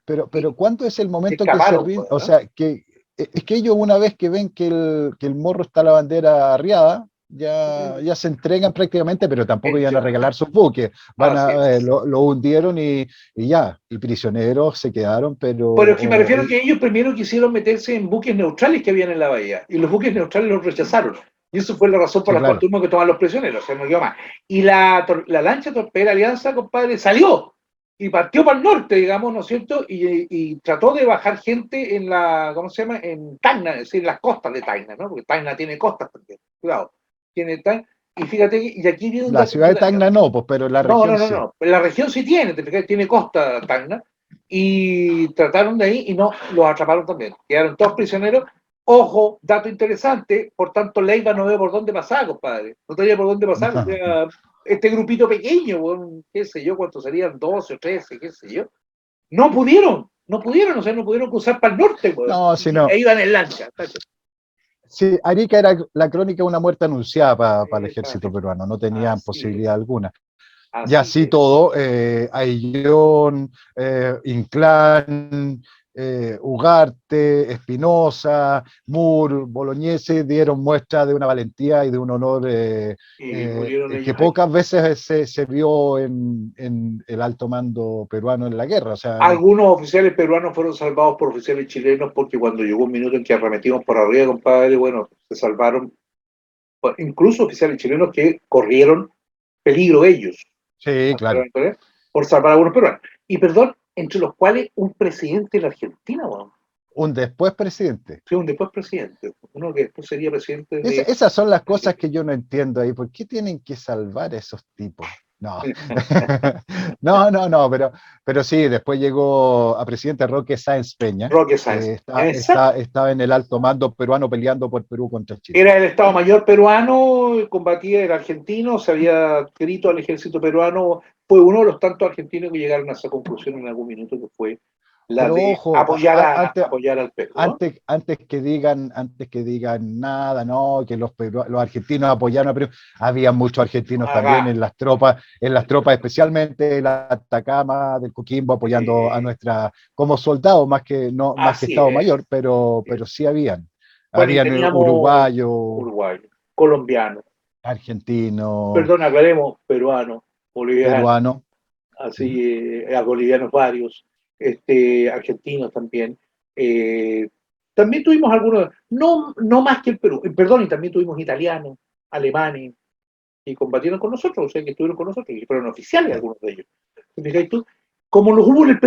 Y pero ¿cuándo es el se momento que se escaparon, rinde? pues, O ¿no? sea, es que ellos una vez que ven que el morro está la bandera arriada, ya se entregan prácticamente, pero tampoco iban a regalar sus buques. Así es. Lo hundieron y ya, y prisioneros se quedaron, Pero es que me pero refiero que ellos primero quisieron meterse en buques neutrales que habían en la bahía, y los buques neutrales los rechazaron. Y eso fue la razón por sí, la cual claro. tuvimos que tomar los prisioneros, o sea, no quedó más. Y la lancha torpedera Alianza, compadre, salió y partió para el norte, digamos, ¿no es cierto? Y trató de bajar gente en ¿cómo se llama? En Tacna, es decir, en las costas de Tacna, ¿no? Porque Tacna tiene costas también, cuidado. Y fíjate, y aquí viene un La dato ciudad de entretenido. Tacna no, pues, pero la No, región no, no, sí. no. La región sí tiene, te fijas, tiene costa Tacna. Y trataron de ahí y no, los atraparon también. Quedaron todos prisioneros. Ojo, dato interesante, por tanto Leiva no ve por dónde pasar, compadre. No tenía por dónde pasar. O sea, este grupito pequeño, bueno, qué sé yo, cuántos serían, 12 o 13, qué sé yo. No pudieron, o sea, no pudieron cruzar para el norte, weón. No, Y ahí iban en lancha. Sí, Arica era la crónica de una muerte anunciada para el ejército Exacto. peruano, no tenían Así es, posibilidad alguna. Y así así es. todo, Ayllón, Inclán, Ugarte, Espinosa, Moore, Bolognesi dieron muestra de una valentía y de un honor Y murieron que ellos ahí. pocas veces se vio en el alto mando peruano en la guerra. O sea, Algunos oficiales peruanos fueron salvados por oficiales chilenos porque cuando llegó un minuto en que arremetimos por arriba, compadre, bueno, se salvaron, incluso oficiales chilenos que corrieron peligro ellos sí, claro, por salvar a algunos peruanos. Y perdón, entre los cuales un presidente de la Argentina, bueno, un después presidente. sí, un después presidente, uno que después sería presidente de... Esas son las cosas que yo no entiendo ahí. ¿Por qué tienen que salvar a esos tipos? No, no, pero sí, después llegó a presidente Roque Sáenz Peña, Roque Sáenz. que Exacto. estaba en el alto mando peruano peleando por Perú contra Chile. Era el Estado Mayor peruano, combatía el argentino, se había adscrito al ejército peruano, fue uno de los tantos argentinos que llegaron a esa conclusión en algún minuto, que fue la Pero de ojo, apoyar al Perú, ¿no? antes que digan nada, no, que los argentinos apoyaron a Perú, había muchos argentinos también Acá, en las tropas, especialmente en la Atacama del Coquimbo, apoyando a eh, nuestra, como soldados, más que no, más que así Estado es. Mayor, pero sí habían. Bueno, y Habían teníamos uruguayos, uruguayo, colombiano, argentinos, perdón, aclaremos, peruano, boliviano, peruanos. Sí. así, bolivianos varios, argentinos también. Eh, también tuvimos algunos, no más que el Perú, perdón, y también tuvimos italianos, alemanes, que combatieron con nosotros, o sea, que estuvieron con nosotros, y fueron oficiales algunos de ellos. ¿Te fijáis tú? Como los hubo en el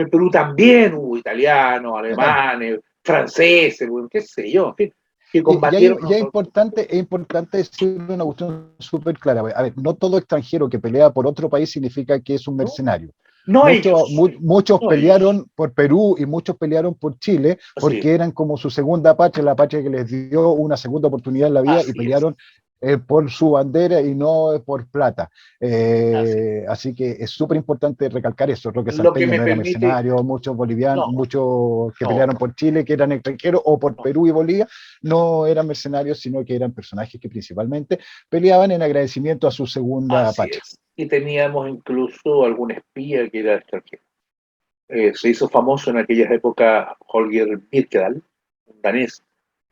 Perú también hubo italianos, Claro. alemanes, franceses, bueno, qué sé yo, en fin, que Y combatieron es nosotros. importante decir una cuestión súper clara. A ver, no todo extranjero que pelea por otro país significa que es un ¿No? mercenario. No ellos, Muchos no ellos, pelearon por Perú y muchos pelearon por Chile así, porque eran como su segunda patria, la patria que les dio una segunda oportunidad en la vida y así es, pelearon por su bandera y no por plata. así es. Así que es súper importante recalcar eso. Roque Lo que Salpeña me no era permite, mercenario, muchos bolivianos, no, muchos que no, pelearon por Chile, que eran extranjeros, o por no, Perú y Bolivia, no eran mercenarios, sino que eran personajes que principalmente peleaban en agradecimiento a su segunda así patria. es. Y teníamos incluso algún espía que era extranjero. Se hizo famoso en aquellas épocas Holger Birkedal, un danés,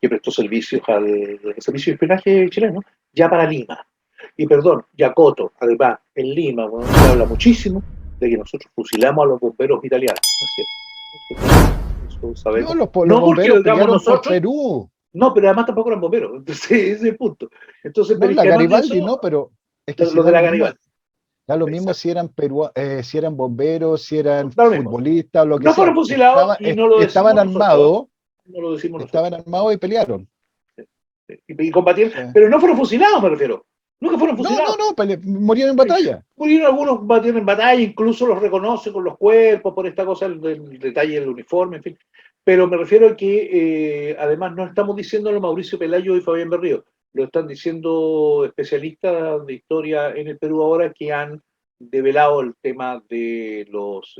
que prestó servicios al servicio de espionaje chileno, ya para Lima. Y perdón, Yacoto, además, en Lima, bueno, se habla muchísimo de que nosotros fusilamos a los bomberos italianos. No es cierto. Eso No, sabemos. los No porque lo bomberos digamos pelearon por nosotros, Perú. no, pero además tampoco eran bomberos. Entonces, ese es el punto. Entonces, No, pero es la que además de Garibaldi eso, no, pero es que si los de la Garibaldi. da lo mismo Exacto. si eran si eran bomberos, si eran Da lo mismo. futbolistas o lo que No fueron sea. fusilados y no lo decimos nosotros. No lo decimos nosotros. Estaban armados y pelearon. Y combatieron, Sí. pero no fueron fusilados, me refiero. Nunca fueron fusilados. No, murieron en batalla. Murieron algunos combatieron en batalla, incluso los reconoce con los cuerpos por esta cosa del detalle del uniforme, en fin. Pero me refiero a que además no estamos diciéndolo Mauricio Pelayo y Fabián Berrío, lo están diciendo especialistas de historia en el Perú ahora que han develado el tema de los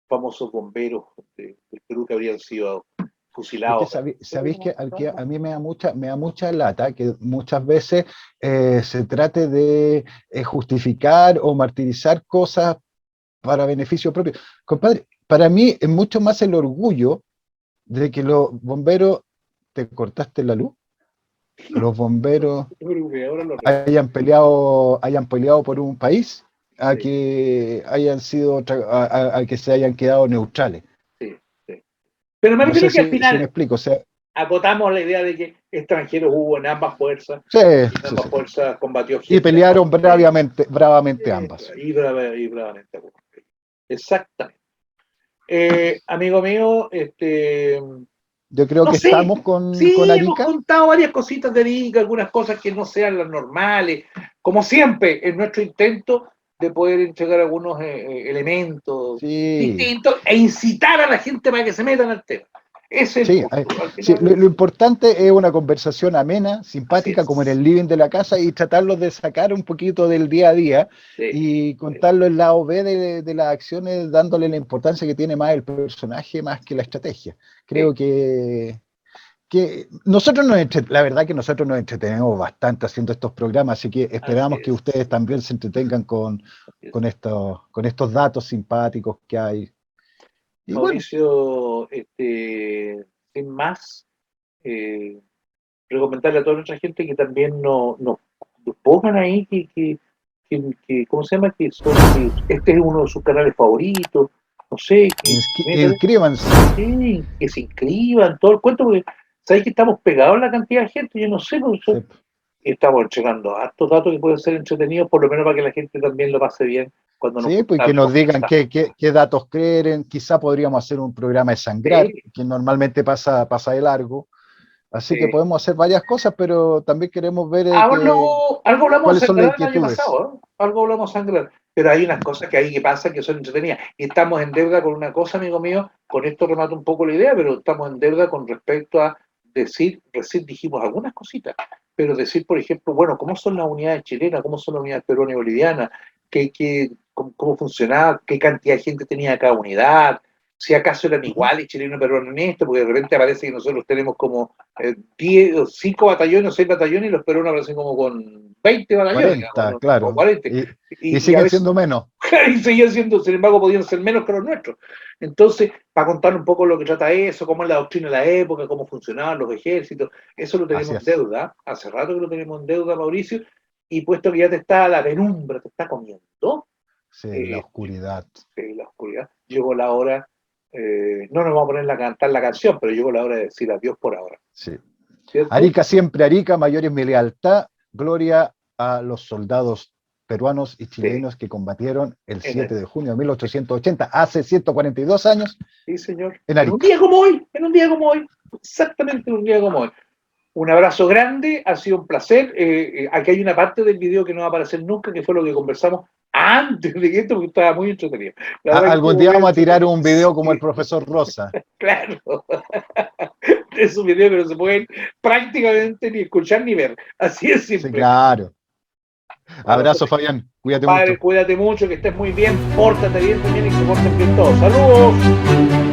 famosos bomberos del Perú que habrían sido Es que fusilados. sabéis que a mí me da mucha lata que muchas veces se trate de justificar o martirizar cosas para beneficio propio. Compadre, para mí es mucho más el orgullo de que los bomberos te cortaste la luz, los bomberos Ahora lo recuerdo. hayan peleado por un país, a Sí, que hayan sido a que se hayan quedado neutrales. sí, sí. Pero me No sé refiero que al si me final explico, o sea, acotamos la idea de que extranjeros hubo en ambas fuerzas sí, y en sí, ambas sí. fuerzas combatió Y gente a pelearon nombre de ellos. bravamente ambas. Y bravamente. Exactamente. Amigo mío, Yo creo no que sé, estamos con sí, hemos Arica. contado varias cositas de Arica, algunas cosas que no sean las normales, como siempre, en nuestro intento de poder entregar algunos elementos Sí, distintos e incitar a la gente para que se metan al tema. Ese es el sí, punto. Al sí, final, lo importante es una conversación amena, así simpática, como en es. el living de la casa, y tratarlos de sacar un poquito del día a día Sí, y sí, contarlo el lado B de las acciones, dándole la importancia que tiene más el personaje más que la estrategia. sí. Creo que nosotros la verdad que nosotros nos entretenemos bastante haciendo estos programas, así que esperamos que ustedes también se entretengan con estos datos simpáticos que hay. Y Mauricio, sin más, recomendarle a toda nuestra gente que también nos pongan ahí ¿cómo se llama? Este es uno de sus canales favoritos, no sé, inscríbanse. Sí, que se inscriban, todo el cuento, porque sabéis que estamos pegados en la cantidad de gente, yo no sé, porque Sí. estamos entregando hartos datos que pueden ser entretenidos, por lo menos para que la gente también lo pase bien cuando nos Sí, pues que nos digan qué datos creen, quizá podríamos hacer un programa de sangrar, que normalmente pasa de largo. Así que podemos hacer varias cosas, pero también queremos ver algo hablamos cuáles de son las sangrar el año inquietudes. pasado, ¿eh? Algo hablamos de sangrar, pero hay unas cosas que hay que pasan que son entretenidas. Y estamos en deuda con una cosa, amigo mío, con esto remato un poco la idea, pero estamos en deuda con respecto a decir, recién dijimos algunas cositas, pero decir, por ejemplo, bueno, ¿cómo son las unidades chilenas? ¿Cómo son las unidades peruanas y bolivianas? ¿Cómo funcionaba? ¿Qué cantidad de gente tenía cada unidad? Si acaso eran iguales chileno y peruano en esto, porque de repente parece que nosotros tenemos como 10 o 5 batallones o 6 batallones y los peruanos aparecen como con 20 batallones, 40, digamos, ¿no? O claro. 40. Y Y a siguen veces, siendo menos. y seguían siendo, sin embargo, podían ser menos que los nuestros. Entonces, para contar un poco lo que trata eso, cómo es la doctrina de la época, cómo funcionaban los ejércitos, eso lo tenemos en deuda, hace rato que lo tenemos en deuda, Mauricio, y puesto que ya te está la penumbra, te está comiendo. Sí, la oscuridad. Sí, la oscuridad. Llegó la hora, no nos vamos a poner a cantar la canción, pero llegó la hora de decir adiós por ahora. Sí. ¿Cierto? Arica siempre, Arica, mayor es mi lealtad, gloria a los soldados peruanos y chilenos que combatieron el 7 de junio de 1880, hace 142 años. Sí, señor. En Arica. Un día como hoy, exactamente un día como hoy. Un abrazo grande, ha sido un placer. Aquí hay una parte del video que no va a aparecer nunca, que fue lo que conversamos antes de esto, porque estaba muy entretenido. Algún día vamos a tirar un video como el profesor Rosa. Claro. Es un video que no se puede prácticamente ni escuchar ni ver. Así es simple. Sí, claro. Abrazo, Fabián. Cuídate Padre, mucho. cuídate mucho, que estés muy bien, pórtate bien también y que se porten bien todos. ¡Saludos!